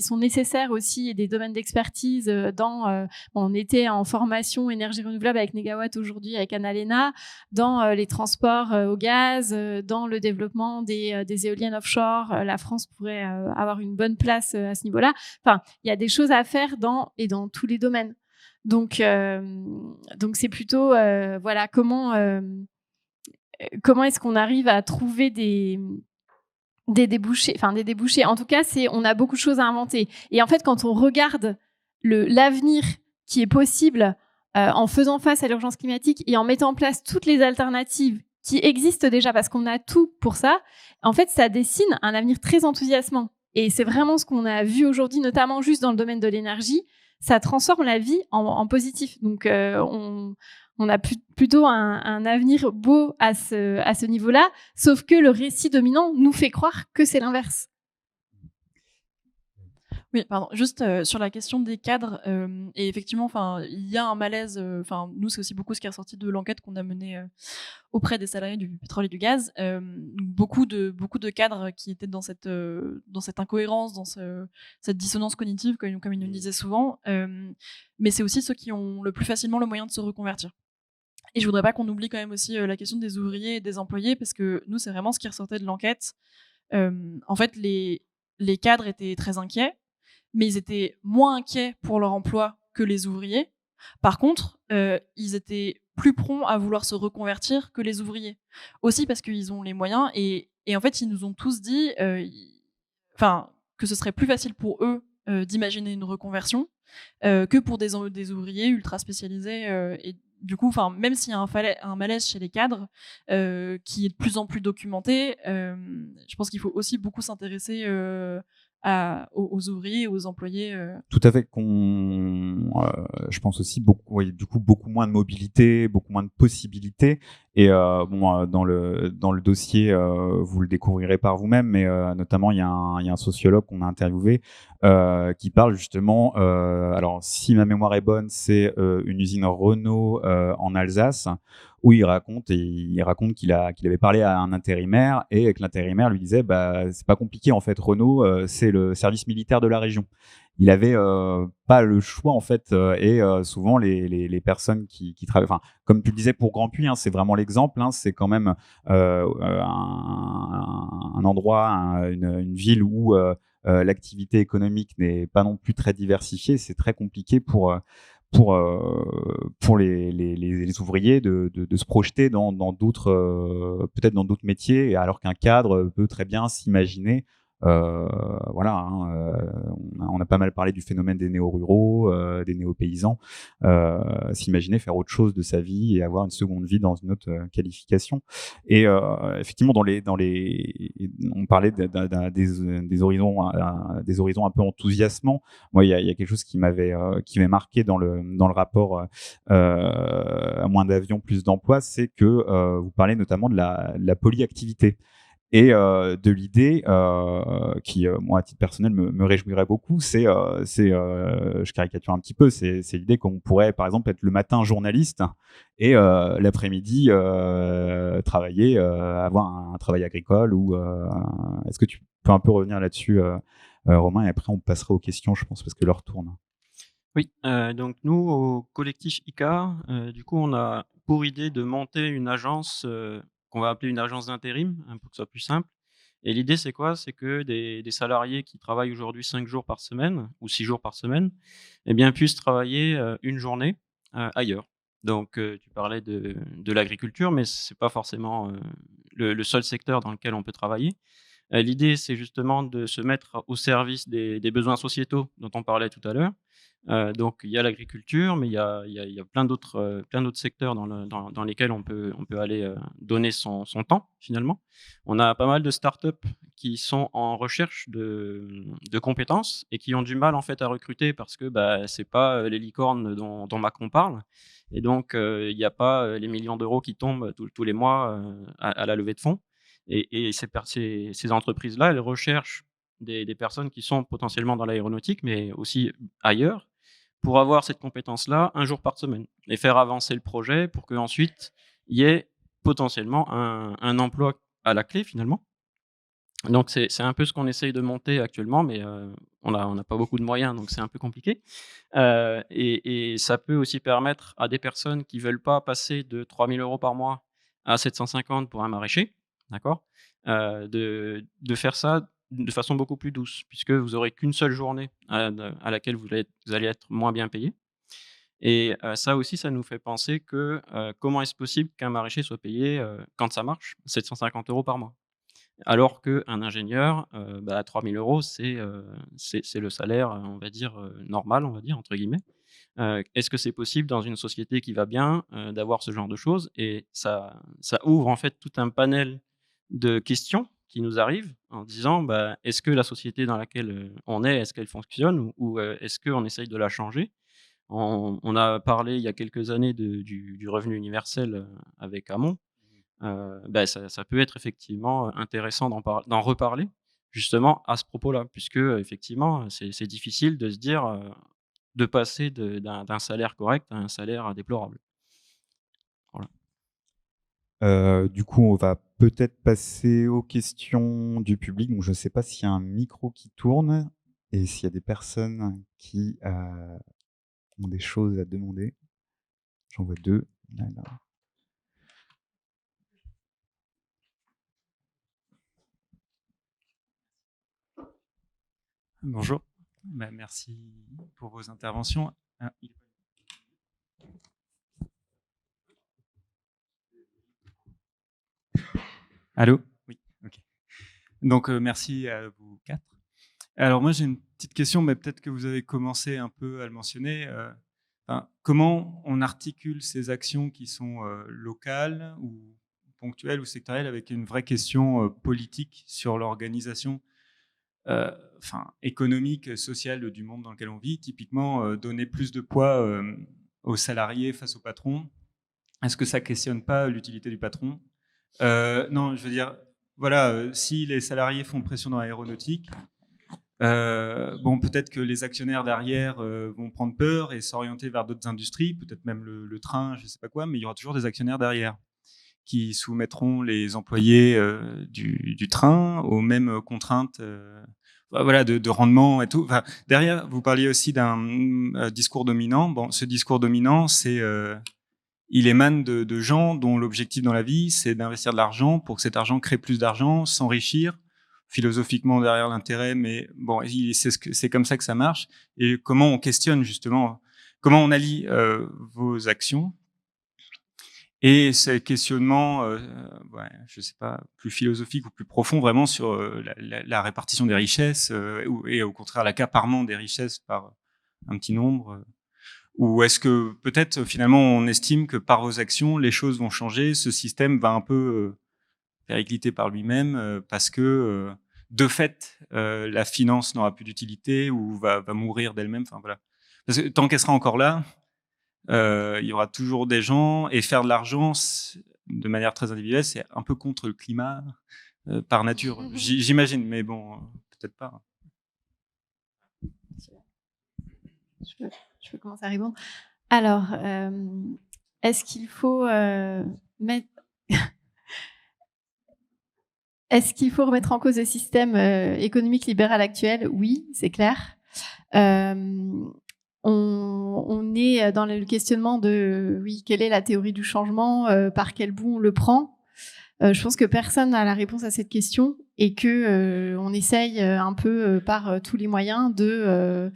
sont nécessaires aussi et des domaines d'expertise on était en formation énergie renouvelable avec Negawatt aujourd'hui avec Annalena, dans les transports au gaz, dans le développement des éoliennes offshore. La France pourrait avoir une bonne place à ce niveau-là. Enfin, il y a des choses à faire dans tous les domaines. Donc c'est plutôt voilà comment est-ce qu'on arrive à trouver des débouchés. En tout cas, on a beaucoup de choses à inventer. Et en fait, quand on regarde l'avenir qui est possible en faisant face à l'urgence climatique et en mettant en place toutes les alternatives qui existent déjà, parce qu'on a tout pour ça, en fait, ça dessine un avenir très enthousiasmant. Et c'est vraiment ce qu'on a vu aujourd'hui, notamment juste dans le domaine de l'énergie. Ça transforme la vie en positif. Donc, on a plutôt un avenir beau à ce niveau-là, sauf que le récit dominant nous fait croire que c'est l'inverse. Oui, pardon. Juste sur la question des cadres, et effectivement, enfin, il y a un malaise. Enfin, nous, c'est aussi beaucoup ce qui est ressorti de l'enquête qu'on a menée auprès des salariés du pétrole et du gaz. Beaucoup de cadres qui étaient dans cette incohérence, cette dissonance cognitive, comme ils nous le disaient souvent. Mais c'est aussi ceux qui ont le plus facilement le moyen de se reconvertir. Et je voudrais pas qu'on oublie quand même aussi la question des ouvriers et des employés, parce que nous, c'est vraiment ce qui ressortait de l'enquête. En fait, les cadres étaient très inquiets, mais ils étaient moins inquiets pour leur emploi que les ouvriers. Par contre, ils étaient plus prompts à vouloir se reconvertir que les ouvriers. Aussi parce qu'ils ont les moyens, et en fait, ils nous ont tous dit que ce serait plus facile pour eux d'imaginer une reconversion que pour des ouvriers ultra spécialisés. Et du coup, même s'il y a un malaise chez les cadres qui est de plus en plus documenté, je pense qu'il faut aussi beaucoup s'intéresser aux ouvriers et aux employés. Tout à fait. Je pense aussi du coup, beaucoup moins de mobilité, beaucoup moins de possibilités. Et dans le dossier, vous le découvrirez par vous-même, mais notamment il y a un sociologue qu'on a interviewé qui parle justement. Alors, si ma mémoire est bonne, c'est une usine Renault en Alsace, où il raconte qu'il avait parlé à un intérimaire et que l'intérimaire lui disait c'est pas compliqué en fait, Renault c'est le service militaire de la région. Il avait pas le choix en fait, et souvent les personnes qui travaillent, enfin comme tu le disais pour Grand Puy, c'est vraiment l'exemple, c'est quand même un endroit, une ville où l'activité économique n'est pas non plus très diversifiée. C'est très compliqué pour les ouvriers de se projeter dans d'autres, peut-être dans d'autres métiers, alors qu'un cadre peut très bien s'imaginer. On a pas mal parlé du phénomène des néo-ruraux, des néo-paysans, s'imaginer faire autre chose de sa vie et avoir une seconde vie dans une autre qualification. Et effectivement, on parlait des horizons un peu enthousiasmants. Moi, il y a quelque chose qui m'avait marqué dans le rapport moins d'avions, plus d'emplois, c'est que vous parlez notamment de la polyactivité. Et de l'idée qui, moi, à titre personnel, me réjouirait beaucoup, je caricature un petit peu, c'est l'idée qu'on pourrait, par exemple, être le matin journaliste et l'après-midi travailler, avoir un travail agricole. Est-ce que tu peux un peu revenir là-dessus, Romain, et après on passera aux questions, je pense, parce que l'heure tourne. Oui, donc nous, au collectif ICA, du coup, on a pour idée de monter une agence qu'on va appeler une agence d'intérim, pour que ce soit plus simple. Et l'idée, c'est quoi? C'est que des salariés qui travaillent aujourd'hui 5 jours par semaine ou 6 jours par semaine, eh bien, puissent travailler une journée ailleurs. Donc, tu parlais de l'agriculture, mais c'est pas forcément le seul secteur dans lequel on peut travailler. L'idée, c'est justement de se mettre au service des besoins sociétaux dont on parlait tout à l'heure. Donc il y a l'agriculture, mais il y a plein d'autres secteurs dans lesquels on peut aller donner son temps, finalement. On a pas mal de startups qui sont en recherche de compétences et qui ont du mal, en fait, à recruter parce que c'est pas les licornes dont Macron parle. Et donc il n'y a pas les millions d'euros qui tombent tous les mois à la levée de fonds. Et ces entreprises-là, elles recherchent des personnes qui sont potentiellement dans l'aéronautique, mais aussi ailleurs, pour avoir cette compétence-là un jour par semaine et faire avancer le projet pour qu'ensuite il y ait potentiellement un emploi à la clé, finalement. Donc c'est un peu ce qu'on essaye de monter actuellement, mais on n'a pas beaucoup de moyens, donc c'est un peu compliqué. Et ça peut aussi permettre à des personnes qui veulent pas passer de 3 000 € par mois à 750 pour un maraîcher, d'accord? De faire ça de façon beaucoup plus douce, puisque vous aurez qu'une seule journée à laquelle vous allez être moins bien payé. Et ça aussi, ça nous fait penser que comment est-ce possible qu'un maraîcher soit payé, quand ça marche, 750 € par mois? Alors qu'un ingénieur, à 3 000 €, c'est le salaire, on va dire, «normal», on va dire, entre guillemets. Est-ce que c'est possible dans une société qui va bien, d'avoir ce genre de choses? Et ça ouvre, en fait, tout un panel de questions qui nous arrivent en disant: «Est-ce que la société dans laquelle on est, est-ce qu'elle fonctionne ou est-ce qu'on essaye de la changer?» On a parlé il y a quelques années du revenu universel avec Hamon. Ça peut être effectivement intéressant d'en reparler, justement à ce propos-là, puisque effectivement, c'est difficile de se dire, de passer d'un salaire correct à un salaire déplorable. Voilà. Du coup, on va peut-être passer aux questions du public. Donc, je ne sais pas s'il y a un micro qui tourne et s'il y a des personnes qui ont des choses à demander. J'en vois 2. Là. Bonjour, merci pour vos interventions. Allô? Oui, ok. Donc merci à vous 4. Alors moi j'ai une petite question, mais peut-être que vous avez commencé un peu à le mentionner. Comment on articule ces actions qui sont locales ou ponctuelles ou sectorielles avec une vraie question politique sur l'organisation économique, sociale du monde dans lequel on vit? Typiquement, donner plus de poids aux salariés face au patron. Est-ce que ça ne questionne pas l'utilité du patron? Non, je veux dire, voilà, si les salariés font pression dans l'aéronautique, peut-être que les actionnaires derrière vont prendre peur et s'orienter vers d'autres industries, peut-être même le train, je ne sais pas quoi, mais il y aura toujours des actionnaires derrière qui soumettront les employés du train aux mêmes contraintes de rendement et tout. Enfin, derrière, vous parliez aussi d'un discours dominant. Bon, ce discours dominant, il émane de gens dont l'objectif dans la vie, c'est d'investir de l'argent pour que cet argent crée plus d'argent, s'enrichir, philosophiquement derrière l'intérêt, mais bon, c'est comme ça que ça marche. Et comment on questionne justement, comment on allie vos actions et ces questionnements, je ne sais pas, plus philosophiques ou plus profonds, vraiment sur la répartition des richesses et au contraire l'accaparement des richesses par un petit nombre. Ou est-ce que peut-être finalement on estime que par vos actions, les choses vont changer, ce système va un peu péricliter par lui-même parce que de fait, la finance n'aura plus d'utilité ou va mourir d'elle-même. Enfin, voilà. Parce que tant qu'elle sera encore là, il y aura toujours des gens, et faire de l'argent de manière très individuelle, c'est un peu contre le climat par nature. J'imagine, mais bon, peut-être pas. Je peux commencer à répondre. Alors, est-ce qu'il faut mettre... Est-ce qu'il faut remettre en cause le système économique libéral actuel? Oui, c'est clair. On est dans le questionnement de, oui, quelle est la théorie du changement, par quel bout on le prend. Je pense que personne n'a la réponse à cette question et que on essaye un peu par tous les moyens de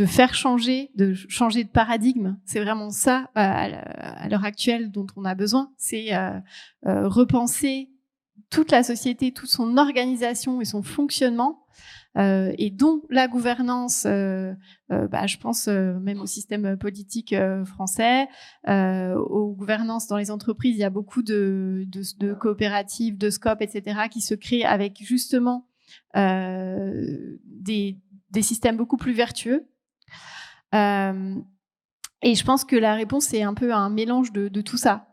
faire changer, de paradigme. C'est vraiment ça à l'heure actuelle dont on a besoin. C'est repenser toute la société, toute son organisation et son fonctionnement. Et dont la gouvernance, je pense même au système politique français, aux gouvernances dans les entreprises, il y a beaucoup de coopératives, de SCOP, etc., qui se créent avec justement des systèmes beaucoup plus vertueux. Et je pense que la réponse, c'est un peu un mélange de tout ça.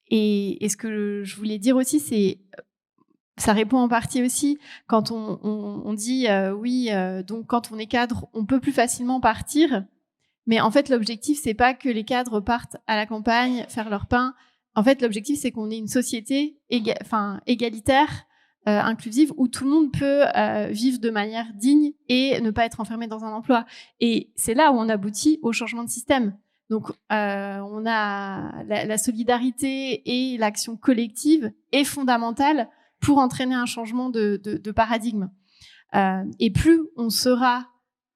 Et ce que je voulais dire aussi, c'est... Ça répond en partie aussi quand on dit donc quand on est cadre, on peut plus facilement partir. Mais en fait, l'objectif, c'est pas que les cadres partent à la campagne faire leur pain. En fait, l'objectif, c'est qu'on ait une société égalitaire, inclusive, où tout le monde peut vivre de manière digne et ne pas être enfermé dans un emploi. Et c'est là où on aboutit au changement de système. Donc, on a la solidarité et l'action collective est fondamentale pour entraîner un changement de paradigme. Et plus on sera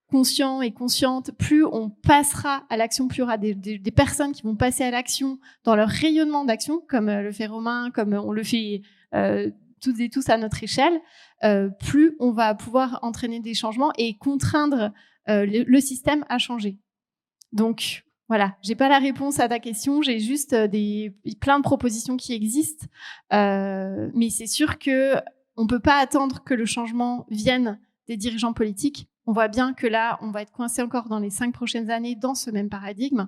conscient et consciente, plus on passera à l'action, plus il y aura des personnes qui vont passer à l'action dans leur rayonnement d'action, comme le fait Romain, comme on le fait toutes et tous à notre échelle, plus on va pouvoir entraîner des changements et contraindre le système à changer. Donc, voilà, j'ai pas la réponse à ta question, j'ai juste plein de propositions qui existent, mais c'est sûr que on peut pas attendre que le changement vienne des dirigeants politiques. On voit bien que là, on va être coincé encore dans les 5 prochaines années dans ce même paradigme.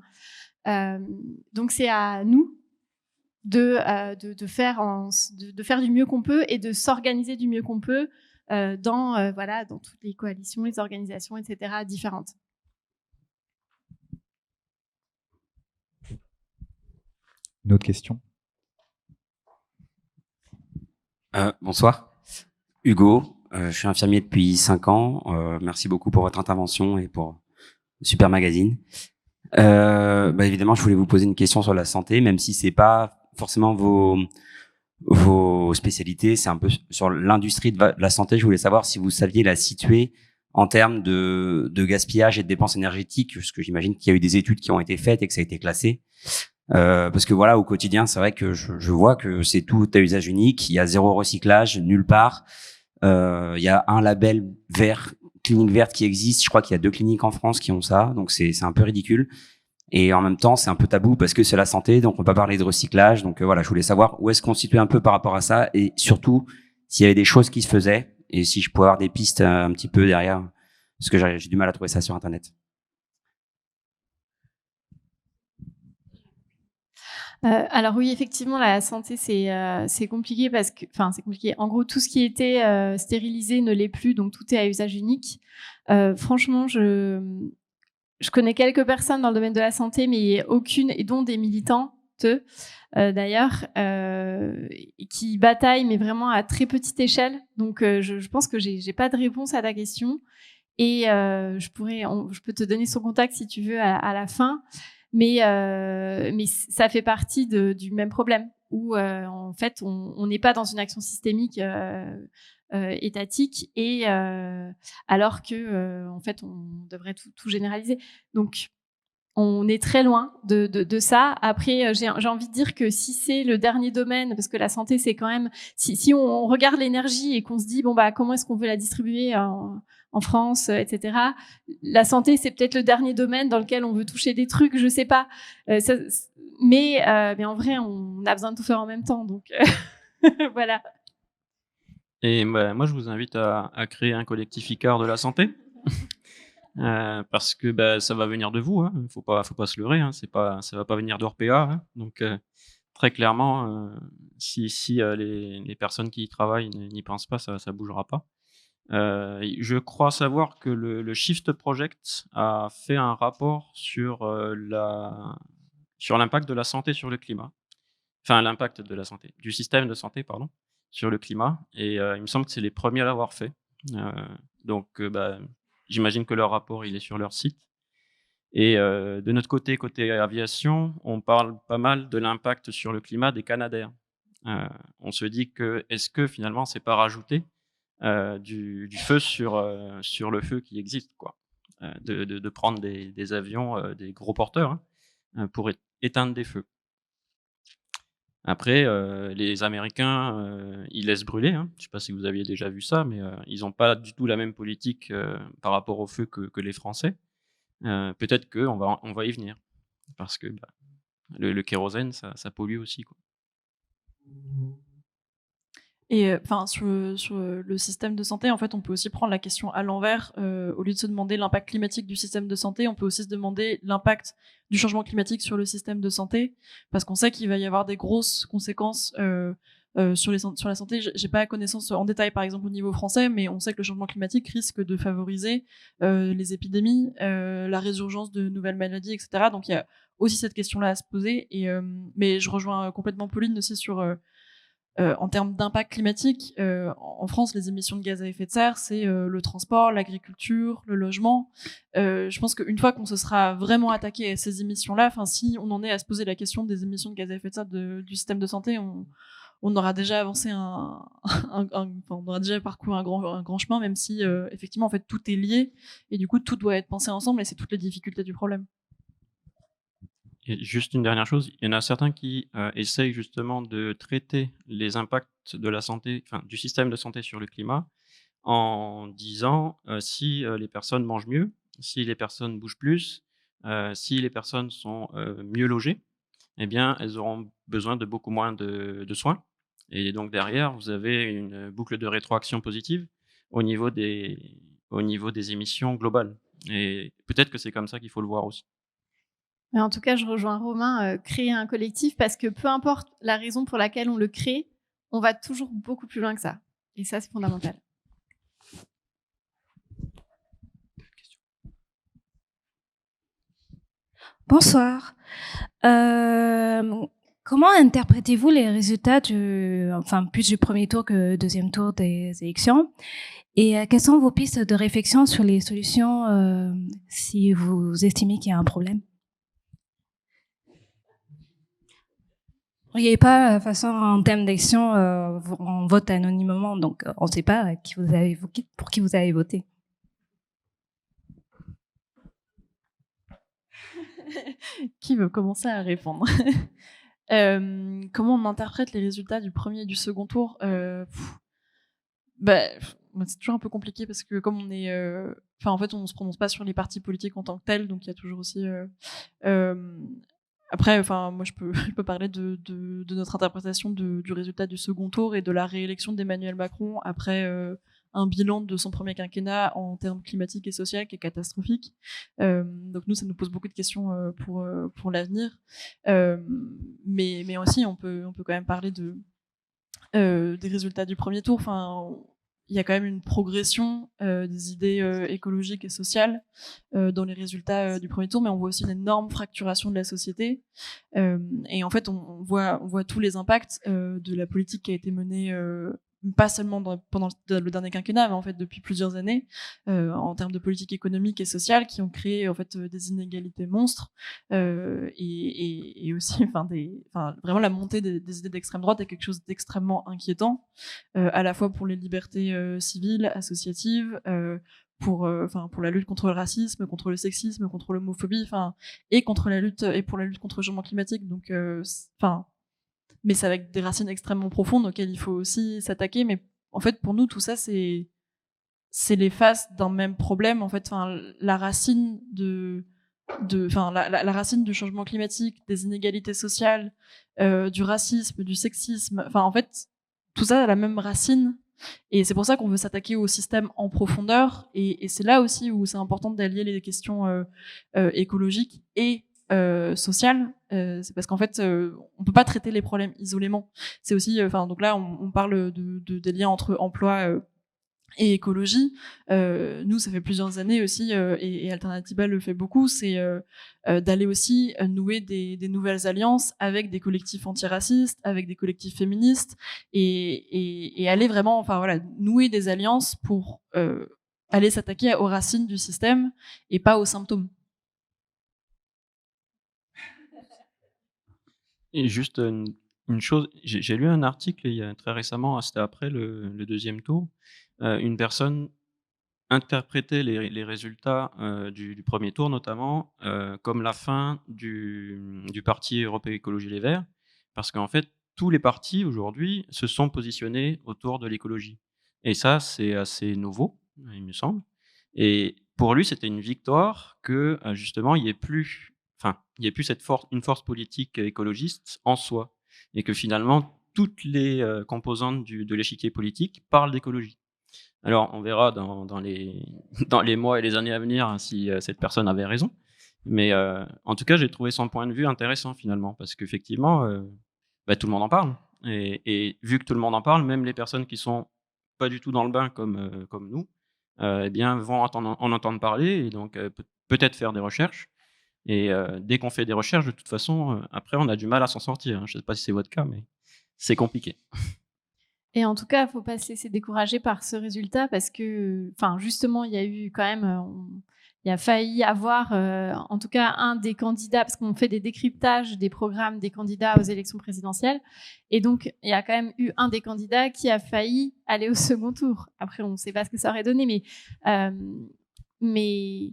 Donc c'est à nous de faire du mieux qu'on peut et de s'organiser du mieux qu'on peut dans toutes les coalitions, les organisations, etc. différentes. Une autre question? Bonsoir. Hugo, je suis infirmier depuis 5 ans. Merci beaucoup pour votre intervention et pour le super magazine. Évidemment, je voulais vous poser une question sur la santé, même si c'est pas forcément vos spécialités, c'est un peu sur l'industrie de la santé. Je voulais savoir si vous saviez la situer en termes de gaspillage et de dépenses énergétiques, parce que j'imagine qu'il y a eu des études qui ont été faites et que ça a été classé. Parce que voilà, au quotidien, c'est vrai que je vois que c'est tout à usage unique. Il y a 0 recyclage nulle part. Il y a un label vert, clinique verte qui existe. Je crois qu'il y a 2 cliniques en France qui ont ça. Donc c'est un peu ridicule. Et en même temps, c'est un peu tabou parce que c'est la santé. Donc on peut pas parler de recyclage. Donc voilà, je voulais savoir où est-ce qu'on se situait un peu par rapport à ça et surtout s'il y avait des choses qui se faisaient et si je pouvais avoir des pistes un petit peu derrière, parce que j'ai du mal à trouver ça sur Internet. Alors oui, effectivement, la santé, c'est compliqué parce que, c'est compliqué. En gros, tout ce qui était stérilisé ne l'est plus, donc tout est à usage unique. Franchement, je connais quelques personnes dans le domaine de la santé, mais aucune, et dont des militantes d'ailleurs, qui bataillent, mais vraiment à très petite échelle. Donc, je pense que j'ai pas de réponse à ta question. Et je peux te donner son contact si tu veux à la fin. Mais ça fait partie du même problème où en fait on n'est pas dans une action systémique étatique et alors que en fait on devrait tout généraliser. Donc on est très loin de ça. Après, j'ai envie de dire que si c'est le dernier domaine, parce que la santé, c'est quand même... Si on regarde l'énergie et qu'on se dit, comment est-ce qu'on veut la distribuer en France, etc. La santé, c'est peut-être le dernier domaine dans lequel on veut toucher des trucs, je sais pas. Mais en vrai, on a besoin de tout faire en même temps. Donc, voilà. Et moi, je vous invite à créer un collectif ICAR de la santé. Parce que ça va venir de vous, hein. Faut pas se leurrer, hein. Ça va pas venir d'Orpea, hein. Donc très clairement, si les personnes qui y travaillent n'y pensent pas, ça bougera pas. Je crois savoir que le Shift Project a fait un rapport sur l'impact de la santé sur le climat. Enfin, l'impact de la santé, du système de santé, pardon, sur le climat. Et il me semble que c'est les premiers à l'avoir fait. Donc, j'imagine que leur rapport, il est sur leur site. Et de notre côté aviation, on parle pas mal de l'impact sur le climat des Canadair. On se dit que est-ce que finalement, c'est pas rajouter du feu sur le feu qui existe, quoi. De prendre des avions, des gros porteurs, hein, pour éteindre des feux. Après, les Américains, ils laissent brûler, hein. Je ne sais pas si vous aviez déjà vu ça, mais ils n'ont pas du tout la même politique par rapport au feu que les Français. Peut-être qu'on va y venir, parce que le kérosène, ça pollue aussi, quoi. Et sur le système de santé, en fait, on peut aussi prendre la question à l'envers. Au lieu de se demander l'impact climatique du système de santé, on peut aussi se demander l'impact du changement climatique sur le système de santé, parce qu'on sait qu'il va y avoir des grosses conséquences sur la santé. J'ai pas connaissance en détail, par exemple, au niveau français, mais on sait que le changement climatique risque de favoriser les épidémies, la résurgence de nouvelles maladies, etc. Donc il y a aussi cette question-là à se poser. Mais je rejoins complètement Pauline aussi sur... en termes d'impact climatique, en France, les émissions de gaz à effet de serre, c'est le transport, l'agriculture, le logement. Je pense qu'une fois qu'on se sera vraiment attaqué à ces émissions-là, si on en est à se poser la question des émissions de gaz à effet de serre du système de santé, on aura déjà avancé on aura déjà parcouru un grand chemin, même si effectivement, en fait, tout est lié et du coup, tout doit être pensé ensemble et c'est toutes les difficultés du problème. Et juste une dernière chose, il y en a certains qui essayent justement de traiter les impacts de la santé, du système de santé sur le climat, en disant si les personnes mangent mieux, si les personnes bougent plus, si les personnes sont mieux logées, eh bien, elles auront besoin de beaucoup moins de soins. Et donc derrière, vous avez une boucle de rétroaction positive au niveau des émissions globales. Et peut-être que c'est comme ça qu'il faut le voir aussi. Mais en tout cas, je rejoins Romain, créer un collectif, parce que peu importe la raison pour laquelle on le crée, on va toujours beaucoup plus loin que ça. Et ça, c'est fondamental. Bonsoir. Comment interprétez-vous les résultats plus du premier tour que deuxième tour des élections? Et quelles sont vos pistes de réflexion sur les solutions si vous estimez qu'il y a un problème? Il n'y a pas, de toute façon, en termes d'élection, on vote anonymement, donc on ne sait pas pour qui vous avez voté. Qui veut commencer à répondre? Comment on interprète les résultats du premier et du second tour? C'est toujours un peu compliqué parce que comme on est, en fait, on se prononce pas sur les partis politiques en tant que tels, donc il y a toujours aussi. Après, moi, je peux parler de notre interprétation du résultat du second tour et de la réélection d'Emmanuel Macron après un bilan de son premier quinquennat en termes climatiques et sociaux qui est catastrophique. Donc nous, ça nous pose beaucoup de questions pour l'avenir. Mais aussi, on peut quand même parler des résultats du premier tour. Il y a quand même une progression des idées écologiques et sociales dans les résultats du premier tour, mais on voit aussi une énorme fracturation de la société. Et en fait, on voit tous les impacts de la politique qui a été menée pas seulement pendant le dernier quinquennat, mais en fait depuis plusieurs années, en termes de politique économique et sociale, qui ont créé en fait des inégalités monstres, et aussi, vraiment la montée des idées d'extrême droite est quelque chose d'extrêmement inquiétant, à la fois pour les libertés civiles, associatives, pour la lutte contre le racisme, contre le sexisme, contre l'homophobie, et pour la lutte contre le changement climatique. Donc, mais c'est avec des racines extrêmement profondes auxquelles il faut aussi s'attaquer. Mais en fait, pour nous, tout ça, c'est les faces d'un même problème. En fait, la racine la racine du changement climatique, des inégalités sociales, du racisme, du sexisme. En fait, tout ça a la même racine. Et c'est pour ça qu'on veut s'attaquer au système en profondeur. Et c'est là aussi où c'est important d'allier les questions écologiques et sociales. C'est parce qu'en fait, on peut pas traiter les problèmes isolément. C'est aussi, donc là, on parle des liens entre emploi et écologie. Nous, ça fait plusieurs années aussi, et Alternativa le fait beaucoup, c'est d'aller aussi nouer des nouvelles alliances avec des collectifs antiracistes, avec des collectifs féministes, et aller vraiment, nouer des alliances pour aller s'attaquer aux racines du système et pas aux symptômes. Et juste une chose, j'ai lu un article il y a très récemment, c'était après le deuxième tour, une personne interprétait les résultats du premier tour notamment comme la fin du parti Europe Écologie Les Verts, parce qu'en fait tous les partis aujourd'hui se sont positionnés autour de l'écologie, et ça c'est assez nouveau, il me semble, et pour lui c'était une victoire que justement il y ait plus une force politique écologiste en soi, et que finalement toutes les composantes de l'échiquier politique parlent d'écologie. Alors, on verra dans les mois et les années à venir si cette personne avait raison. Mais en tout cas, j'ai trouvé son point de vue intéressant finalement, parce qu'effectivement, tout le monde en parle. Et vu que tout le monde en parle, même les personnes qui sont pas du tout dans le bain comme nous, vont en entendre parler, et donc peut-être faire des recherches. Et dès qu'on fait des recherches, de toute façon, après, on a du mal à s'en sortir. Je ne sais pas si c'est votre cas, mais c'est compliqué. Et en tout cas, il ne faut pas se laisser décourager par ce résultat, parce que, justement, il y a eu quand même, il a failli avoir, en tout cas, un des candidats, parce qu'on fait des décryptages des programmes des candidats aux élections présidentielles, et donc il y a quand même eu un des candidats qui a failli aller au second tour. Après, on ne sait pas ce que ça aurait donné, mais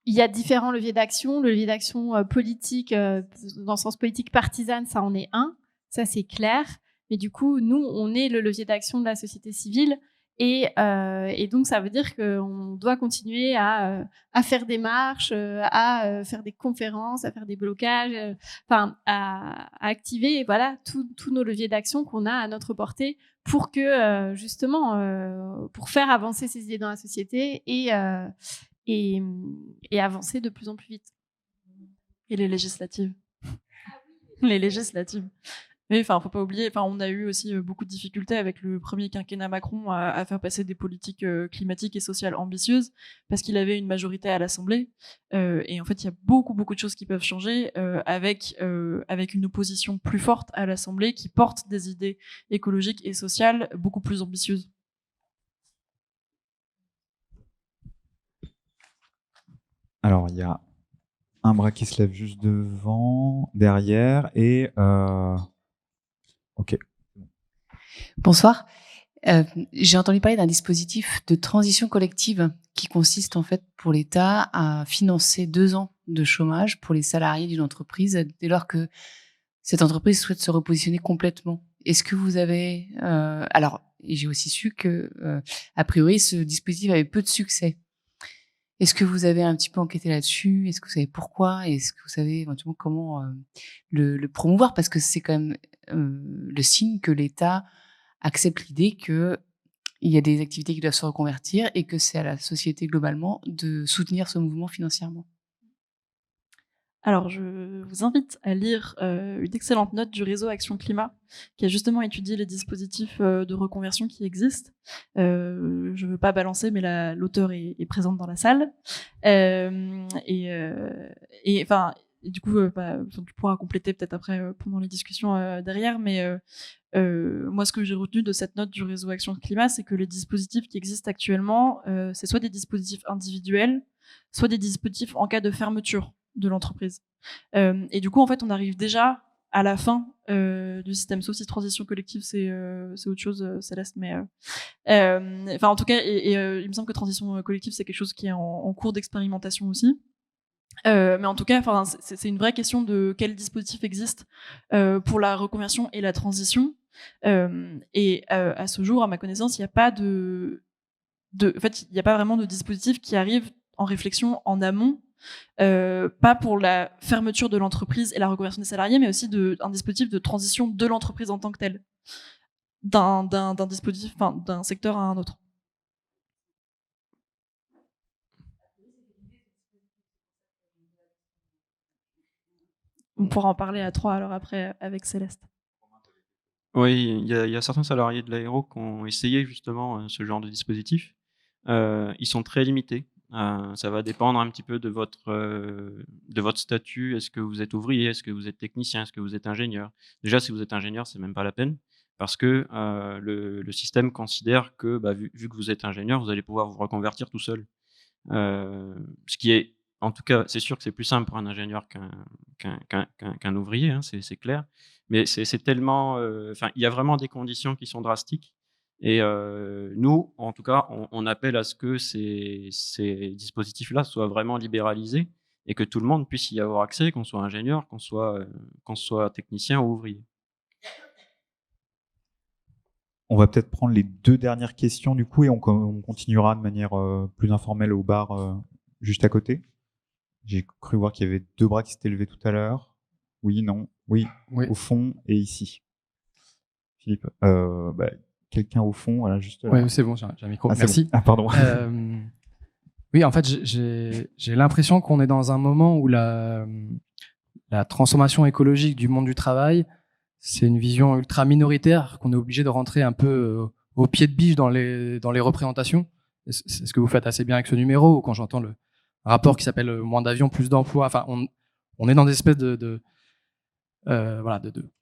il y a différents leviers d'action. Le levier d'action politique, dans le sens politique partisane, ça en est un, ça c'est clair. Mais du coup, nous, on est le levier d'action de la société civile, et donc ça veut dire qu'on doit continuer à faire des marches, à faire des conférences, à faire des blocages, à activer tous nos leviers d'action qu'on a à notre portée pour que justement pour faire avancer ces idées dans la société et avancer de plus en plus vite. Et les législatives. Les législatives. Mais enfin, faut pas oublier. Enfin, on a eu aussi beaucoup de difficultés avec le premier quinquennat Macron à faire passer des politiques climatiques et sociales ambitieuses parce qu'il avait une majorité à l'Assemblée. Et en fait, il y a beaucoup de choses qui peuvent changer avec une opposition plus forte à l'Assemblée qui porte des idées écologiques et sociales beaucoup plus ambitieuses. Alors, il y a un bras qui se lève juste devant, derrière, et ok. Bonsoir. J'ai entendu parler d'un dispositif de transition collective qui consiste en fait pour l'État à financer 2 ans de chômage pour les salariés d'une entreprise dès lors que cette entreprise souhaite se repositionner complètement. Est-ce que vous avez... alors, j'ai aussi su que, a priori, ce dispositif avait peu de succès. Est-ce que vous avez un petit peu enquêté là-dessus? Est-ce que vous savez pourquoi? Est-ce que vous savez éventuellement comment le promouvoir? Parce que c'est quand même le signe que l'État accepte l'idée qu'il y a des activités qui doivent se reconvertir et que c'est à la société globalement de soutenir ce mouvement financièrement. Alors, je vous invite à lire une excellente note du réseau Action Climat, qui a justement étudié les dispositifs de reconversion qui existent. Je ne veux pas balancer, mais l'auteur est présente dans la salle. Et du coup, tu pourras compléter peut-être après pendant les discussions derrière. Mais moi, ce que j'ai retenu de cette note du réseau Action Climat, c'est que les dispositifs qui existent actuellement, c'est soit des dispositifs individuels, soit des dispositifs en cas de fermeture de l'entreprise. Et du coup, en fait, on arrive déjà à la fin du système, sauf si transition collective, c'est autre chose, Céleste. Mais en tout cas, il me semble que transition collective, c'est quelque chose qui est en cours d'expérimentation aussi. Mais en tout cas, c'est une vraie question de quel dispositif existe pour la reconversion et la transition. Et à ce jour, à ma connaissance, il n'y a pas en fait, il n'y a pas vraiment de dispositif qui arrive en réflexion en amont. Pas pour la fermeture de l'entreprise et la reconversion des salariés, mais aussi un dispositif de transition de l'entreprise en tant que telle, d'un dispositif, d'un secteur à un autre. On pourra en parler à 3 alors après avec Céleste. Oui, il y a certains salariés de l'aéro qui ont essayé justement ce genre de dispositif. Ils sont très limités. Ça va dépendre un petit peu de votre statut. Est-ce que vous êtes ouvrier? Est-ce que vous êtes technicien? Est-ce que vous êtes ingénieur? Déjà, si vous êtes ingénieur, c'est même pas la peine parce que le système considère que vu que vous êtes ingénieur, vous allez pouvoir vous reconvertir tout seul. Ce qui est, en tout cas, c'est sûr que c'est plus simple pour un ingénieur qu'un ouvrier, hein, c'est clair. Mais c'est tellement, il y a vraiment des conditions qui sont drastiques. Et nous, en tout cas, on appelle à ce que ces dispositifs-là soient vraiment libéralisés et que tout le monde puisse y avoir accès, qu'on soit ingénieur, qu'on soit technicien ou ouvrier. On va peut-être prendre les 2 dernières questions du coup et on continuera de manière plus informelle au bar juste à côté. J'ai cru voir qu'il y avait 2 bras qui s'étaient levés tout à l'heure. Oui, non, oui, au fond et ici. Philippe, quelqu'un au fond, voilà, juste là. Oui, c'est bon, j'ai un micro. Merci. Bon. Ah, pardon. Oui, en fait, j'ai l'impression qu'on est dans un moment où la transformation écologique du monde du travail, c'est une vision ultra minoritaire qu'on est obligé de rentrer un peu au pied de biche dans les représentations. C'est ce que vous faites assez bien avec ce numéro, ou quand j'entends le rapport qui s'appelle moins d'avions, plus d'emplois. Enfin, on est dans des espèces de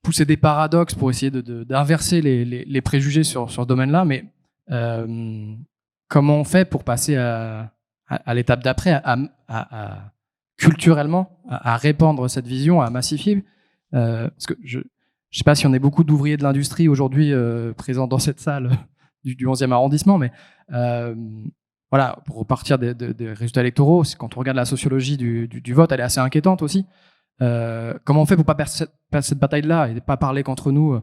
pousser des paradoxes pour essayer d'inverser les préjugés sur ce domaine-là. Mais comment on fait pour passer à l'étape d'après, à culturellement, à répandre cette vision, à massifier parce que je sais pas si on est beaucoup d'ouvriers de l'industrie aujourd'hui présents dans cette salle du 11e arrondissement, mais pour repartir des résultats électoraux, quand on regarde la sociologie du vote, elle est assez inquiétante aussi. Comment on fait pour pas perdre cette bataille-là et pas parler qu'entre nous?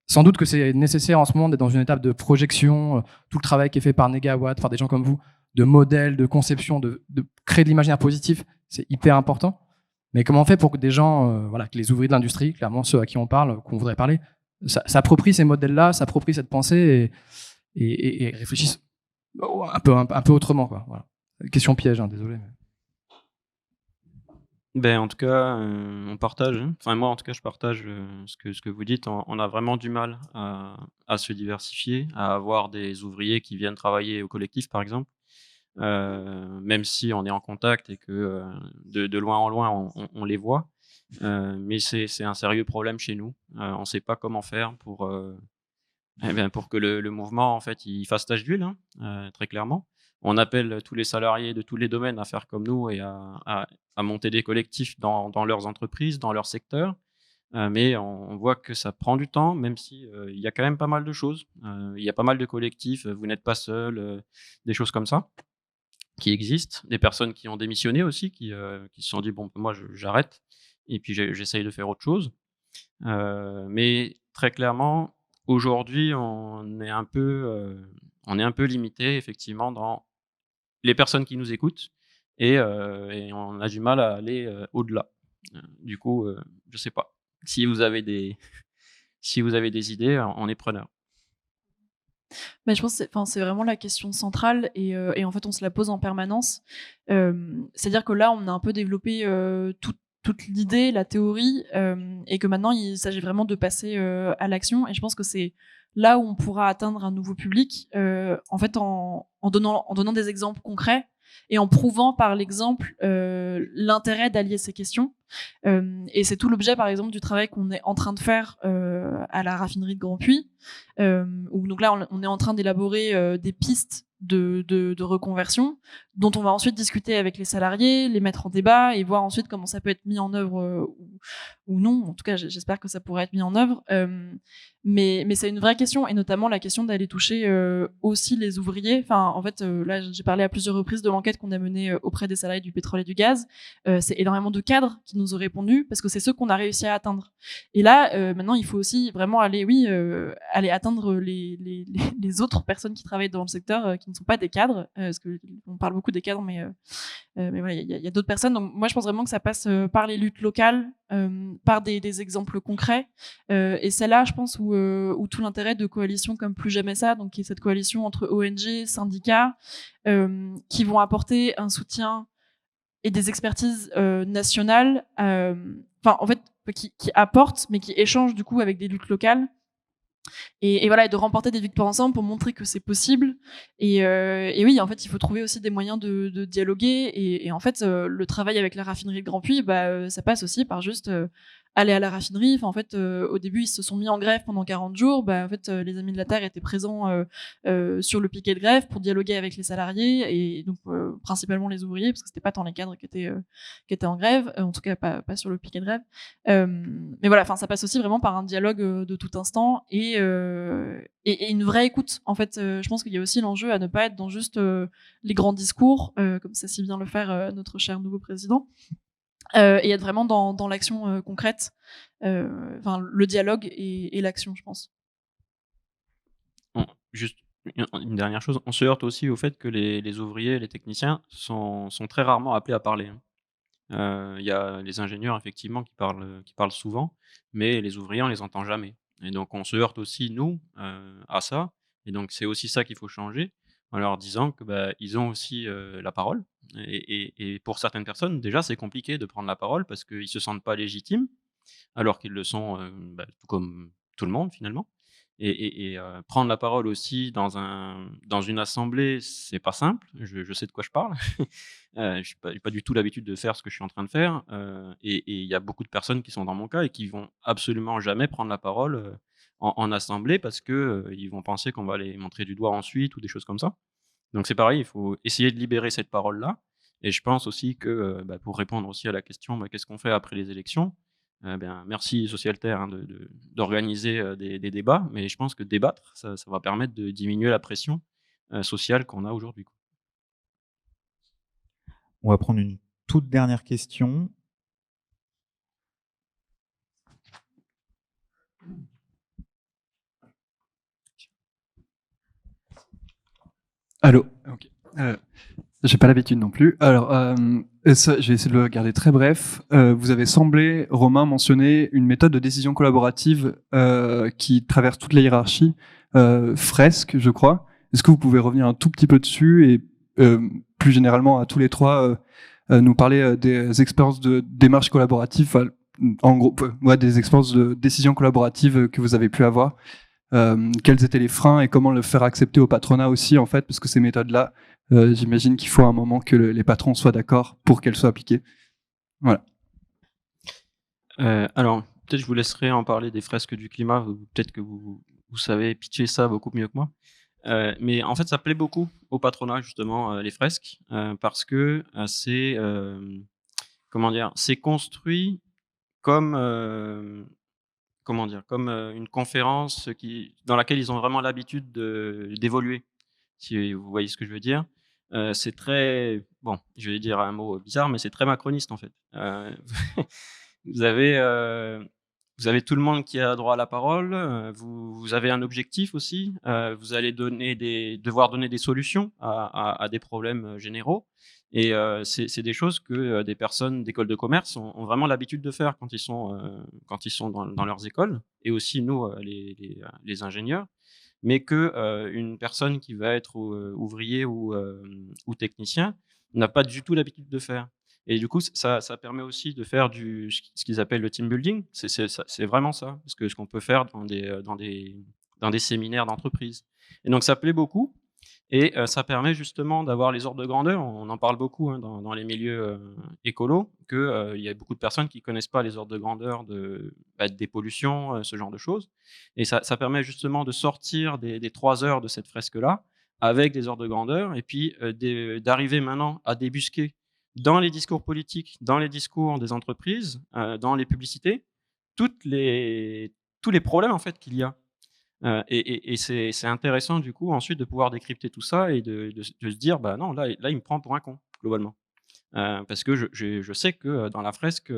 Sans doute que c'est nécessaire en ce moment d'être dans une étape de projection, tout le travail qui est fait par Negawatt, par des gens comme vous, de modèles, de conception, de créer de l'imaginaire positif, c'est hyper important. Mais comment on fait pour que des gens, que les ouvriers de l'industrie, clairement ceux à qui on parle, qu'on voudrait parler, s'approprient ces modèles-là, s'approprient cette pensée et réfléchissent un peu autrement, quoi. Voilà. Question piège, hein, désolé. Mais... Ben, en tout cas, on partage, hein. Enfin, moi, en tout cas, je partage ce que vous dites. On a vraiment du mal à se diversifier, à avoir des ouvriers qui viennent travailler au collectif, par exemple. Même si on est en contact et que de loin en loin, on les voit. Mais c'est un sérieux problème chez nous. On ne sait pas comment faire pour que le mouvement, en fait, il fasse tache d'huile, hein, très clairement. On appelle tous les salariés de tous les domaines à faire comme nous et à monter des collectifs dans leurs entreprises, dans leur secteur. Mais on voit que ça prend du temps, même si il y a quand même pas mal de choses. Il y a pas mal de collectifs, vous n'êtes pas seul, des choses comme ça qui existent. Des personnes qui ont démissionné aussi, qui se sont dit: «Bon, moi, j'arrête et puis j'essaye de faire autre chose». Mais très clairement, aujourd'hui, on est un peu limité effectivement dans les personnes qui nous écoutent et on a du mal à aller, au-delà. Du coup, je sais pas. Si vous avez des si vous avez des idées, on est preneur. Mais je pense que c'est vraiment la question centrale et en fait, on se la pose en permanence. C'est-à-dire que là, on a un peu développé toute l'idée, la théorie, et que maintenant, il s'agit vraiment de passer à l'action. Et je pense que c'est là où on pourra atteindre un nouveau public, en fait, en donnant des exemples concrets et en prouvant par l'exemple l'intérêt d'allier ces questions. Et c'est tout l'objet, par exemple, du travail qu'on est en train de faire à la raffinerie de Grand Puy, où donc là, on est en train d'élaborer des pistes de reconversion dont on va ensuite discuter avec les salariés, les mettre en débat et voir ensuite comment ça peut être mis en œuvre ou non. En tout cas, j'espère que ça pourrait être mis en œuvre. Mais c'est une vraie question, et notamment la question d'aller toucher aussi les ouvriers. Enfin, en fait, là, j'ai parlé à plusieurs reprises de l'enquête qu'on a menée auprès des salariés du pétrole et du gaz. C'est énormément de cadres qui nous ont répondu parce que c'est ceux qu'on a réussi à atteindre. Et là, maintenant, il faut aussi vraiment aller atteindre les autres personnes qui travaillent dans le secteur qui ne sont pas des cadres, parce que on parle beaucoup des cadres, mais voilà, il y a d'autres personnes. Donc moi, je pense vraiment que ça passe par les luttes locales, par des exemples concrets, et c'est là, je pense, où tout l'intérêt de coalitions comme Plus Jamais Ça, donc qui est cette coalition entre ONG, syndicats, qui vont apporter un soutien et des expertises nationales, enfin en fait qui apportent mais qui échangent du coup avec des luttes locales. Et voilà, et de remporter des victoires ensemble pour montrer que c'est possible. Et oui, en fait, il faut trouver aussi des moyens de dialoguer. Et en fait, le travail avec la raffinerie de Grand Puy, ça passe aussi par juste aller à la raffinerie. Enfin, en fait, au début, ils se sont mis en grève pendant 40 jours. En fait, les Amis de la Terre étaient présents sur le piquet de grève pour dialoguer avec les salariés et donc principalement les ouvriers, parce que c'était pas tant les cadres qui étaient en grève, en tout cas pas sur le piquet de grève. Mais voilà, enfin, ça passe aussi vraiment par un dialogue de tout instant et une vraie écoute. En fait, je pense qu'il y a aussi l'enjeu à ne pas être dans juste les grands discours, comme ça si bien le faire notre cher nouveau président. Et être vraiment dans l'action concrète, enfin le dialogue et l'action, je pense. Juste une dernière chose, on se heurte aussi au fait que les ouvriers, les techniciens sont très rarement appelés à parler, hein. Il y a les ingénieurs effectivement qui parlent souvent, mais les ouvriers, on les entend jamais. Et donc on se heurte aussi nous à ça. Et donc c'est aussi ça qu'il faut changer, en leur disant que ils ont aussi la parole. Et pour certaines personnes, déjà, c'est compliqué de prendre la parole parce qu'ils se sentent pas légitimes, alors qu'ils le sont tout comme tout le monde finalement. Prendre la parole aussi dans une assemblée, c'est pas simple. Je sais de quoi je parle. J'ai pas du tout l'habitude de faire ce que je suis en train de faire. Et il y a beaucoup de personnes qui sont dans mon cas et qui vont absolument jamais prendre la parole en assemblée parce que ils vont penser qu'on va les montrer du doigt ensuite ou des choses comme ça. Donc c'est pareil, il faut essayer de libérer cette parole-là. Et je pense aussi que pour répondre aussi à la question, qu'est-ce qu'on fait après les élections? Merci Socialterre d'organiser des débats, mais je pense que débattre, ça va permettre de diminuer la pression sociale qu'on a aujourd'hui, quoi. On va prendre une toute dernière question. Allô. Ok. J'ai pas l'habitude non plus. Alors, ça, je vais essayer de le garder très bref. Vous avez semblé, Romain, mentionner une méthode de décision collaborative qui traverse toute la hiérarchie, Fresque, je crois. Est-ce que vous pouvez revenir un tout petit peu dessus et plus généralement à tous les trois nous parler des expériences de démarche collaborative, en gros, des expériences de décision collaborative que vous avez pu avoir. Quels étaient les freins et comment le faire accepter au patronat aussi, en fait, parce que ces méthodes-là, j'imagine qu'il faut à un moment que les patrons soient d'accord pour qu'elles soient appliquées. Voilà. Alors, peut-être je vous laisserai en parler des fresques du climat, peut-être que vous savez pitcher ça beaucoup mieux que moi. Mais en fait, ça plaît beaucoup au patronat, justement, les fresques, parce que c'est construit comme une conférence dans laquelle ils ont vraiment l'habitude d'évoluer, si vous voyez ce que je veux dire. C'est très, bon, je vais dire un mot bizarre, mais c'est très macroniste en fait. Vous avez tout le monde qui a droit à la parole, vous avez un objectif aussi, vous allez devoir donner des solutions à des problèmes généraux. Et c'est des choses que des personnes d'école de commerce ont vraiment l'habitude de faire quand ils sont dans leurs écoles, et aussi nous, les ingénieurs. Mais une personne qui va être ouvrier ou technicien n'a pas du tout l'habitude de faire. Et du coup, ça permet aussi de faire ce qu'ils appellent le team building. C'est vraiment ça, ce qu'on peut faire dans des séminaires d'entreprise. Et donc, ça plaît beaucoup. Et ça permet justement d'avoir les ordres de grandeur. On en parle beaucoup dans les milieux écolos, qu'il y a beaucoup de personnes qui ne connaissent pas les ordres de grandeur des pollutions, ce genre de choses. Et ça permet justement de sortir des 3 heures de cette fresque-là avec des ordres de grandeur, et puis d'arriver maintenant à débusquer dans les discours politiques, dans les discours des entreprises, dans les publicités, tous les problèmes en fait qu'il y a. Et c'est intéressant du coup ensuite de pouvoir décrypter tout ça et de se dire bah non, là il me prend pour un con globalement, parce que je sais que dans la fresque,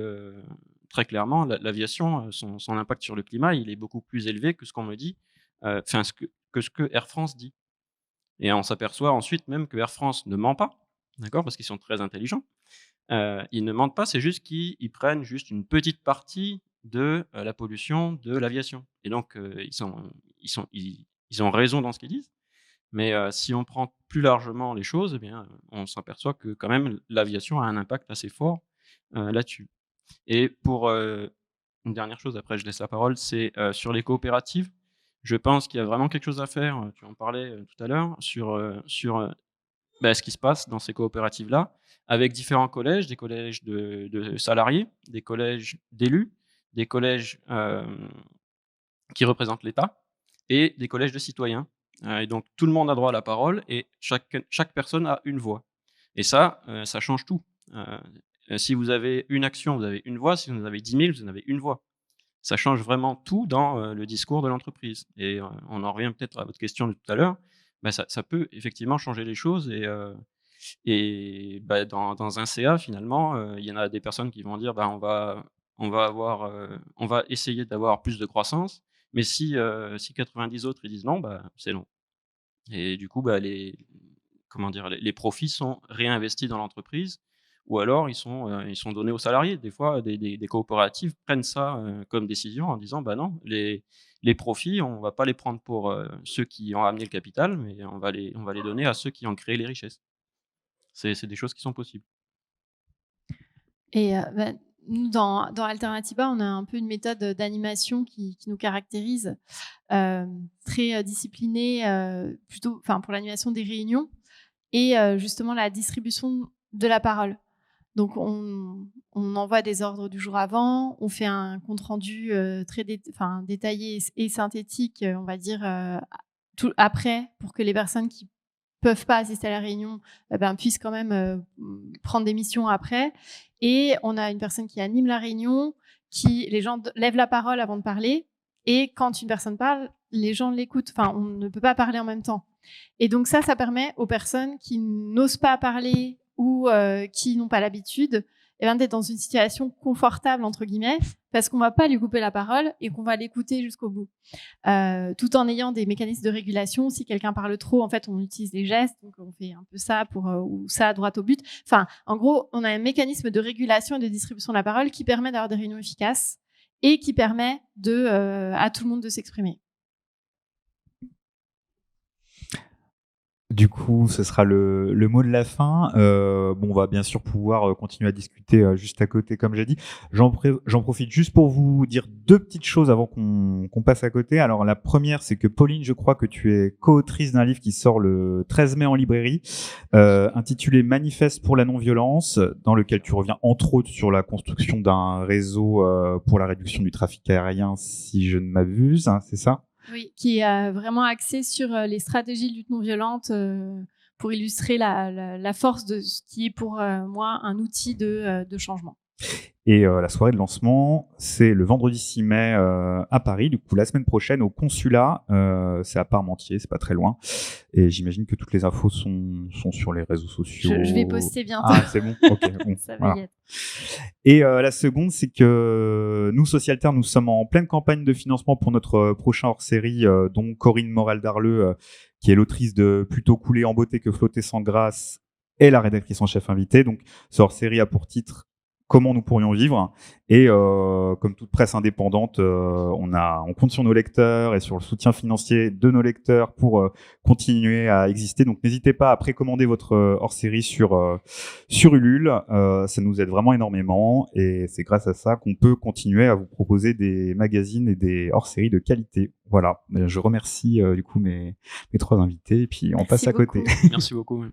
très clairement l'aviation, son impact sur le climat il est beaucoup plus élevé que ce qu'on me dit, ce que Air France dit. Et on s'aperçoit ensuite même que Air France ne ment pas, d'accord, parce qu'ils sont très intelligents. Ils ne mentent pas, c'est juste qu'ils prennent juste une petite partie de la pollution de l'aviation. Et donc, ils ont raison dans ce qu'ils disent. Mais si on prend plus largement les choses, eh bien, on s'aperçoit que quand même l'aviation a un impact assez fort là-dessus. Et pour une dernière chose, après je laisse la parole, c'est sur les coopératives. Je pense qu'il y a vraiment quelque chose à faire, tu en parlais tout à l'heure, sur ce qui se passe dans ces coopératives-là, avec différents collèges, des collèges de salariés, des collèges d'élus, des collèges qui représentent l'État et des collèges de citoyens. Et donc, tout le monde a droit à la parole et chaque personne a une voix. Et ça change tout. Si vous avez une action, vous avez une voix. Si vous en avez 10 000, vous en avez une voix. Ça change vraiment tout dans le discours de l'entreprise. Et on en revient peut-être à votre question de tout à l'heure. Ça peut effectivement changer les choses. Et dans un CA, finalement, il y en a des personnes qui vont dire on va essayer d'avoir plus de croissance. Mais si 90 autres ils disent non, c'est non. Et du coup, les profits sont réinvestis dans l'entreprise, ou alors ils sont donnés aux salariés. Des fois, des coopératives prennent ça comme décision en disant non, les profits, on ne va pas les prendre pour ceux qui ont amené le capital, mais on va les donner à ceux qui ont créé les richesses. C'est des choses qui sont possibles. Et nous, dans Alternativa, on a un peu une méthode d'animation qui nous caractérise, très disciplinée, plutôt pour l'animation des réunions et justement la distribution de la parole. Donc, on envoie des ordres du jour avant, on fait un compte-rendu très détaillé et synthétique, on va dire, tout après, pour que les personnes qui peuvent pas assister à la réunion puissent quand même prendre des missions après. Et on a une personne qui anime la réunion, les gens lèvent la parole avant de parler, et quand une personne parle, les gens l'écoutent. On ne peut pas parler en même temps. Et donc ça permet aux personnes qui n'osent pas parler ou qui n'ont pas l'habitude d'être dans une situation confortable, entre guillemets, parce qu'on ne va pas lui couper la parole et qu'on va l'écouter jusqu'au bout. Tout en ayant des mécanismes de régulation. Si quelqu'un parle trop, en fait, on utilise des gestes, donc on fait un peu ça ou ça droit au but. En gros, on a un mécanisme de régulation et de distribution de la parole qui permet d'avoir des réunions efficaces et qui permet à tout le monde de s'exprimer. Du coup, ce sera le mot de la fin. On va bien sûr pouvoir continuer à discuter juste à côté, comme j'ai dit. J'en profite juste pour vous dire 2 petites choses avant qu'on passe à côté. Alors, la première, c'est que Pauline, je crois que tu es co-autrice d'un livre qui sort le 13 mai en librairie, intitulé Manifeste pour la non-violence, dans lequel tu reviens entre autres sur la construction d'un réseau pour la réduction du trafic aérien, si je ne m'abuse, hein, c'est ça ? Oui, qui est vraiment axé sur les stratégies de lutte non violente pour illustrer la force de ce qui est pour moi un outil de changement. Et la soirée de lancement, c'est le vendredi 6 mai à Paris. Du coup, la semaine prochaine au consulat, c'est à Parmentier, c'est pas très loin. Et j'imagine que toutes les infos sont sur les réseaux sociaux. Je vais poster bientôt. Ah, c'est bon. Ok. Bon, ça va voilà. y être. Et la seconde, c'est que nous, Socialterre, nous sommes en pleine campagne de financement pour notre prochain hors-série, dont Corinne Morel-Darleux, qui est l'autrice de Plutôt couler en beauté que flotter sans grâce, est la rédactrice en chef invitée. Donc, ce hors-série a pour titre Comment nous pourrions vivre. Et comme toute presse indépendante, on compte sur nos lecteurs et sur le soutien financier de nos lecteurs pour continuer à exister. Donc n'hésitez pas à précommander votre hors-série sur Ulule. Ça nous aide vraiment énormément et c'est grâce à ça qu'on peut continuer à vous proposer des magazines et des hors-séries de qualité. Voilà, je remercie du coup mes 3 invités et puis on passe à côté. Merci beaucoup.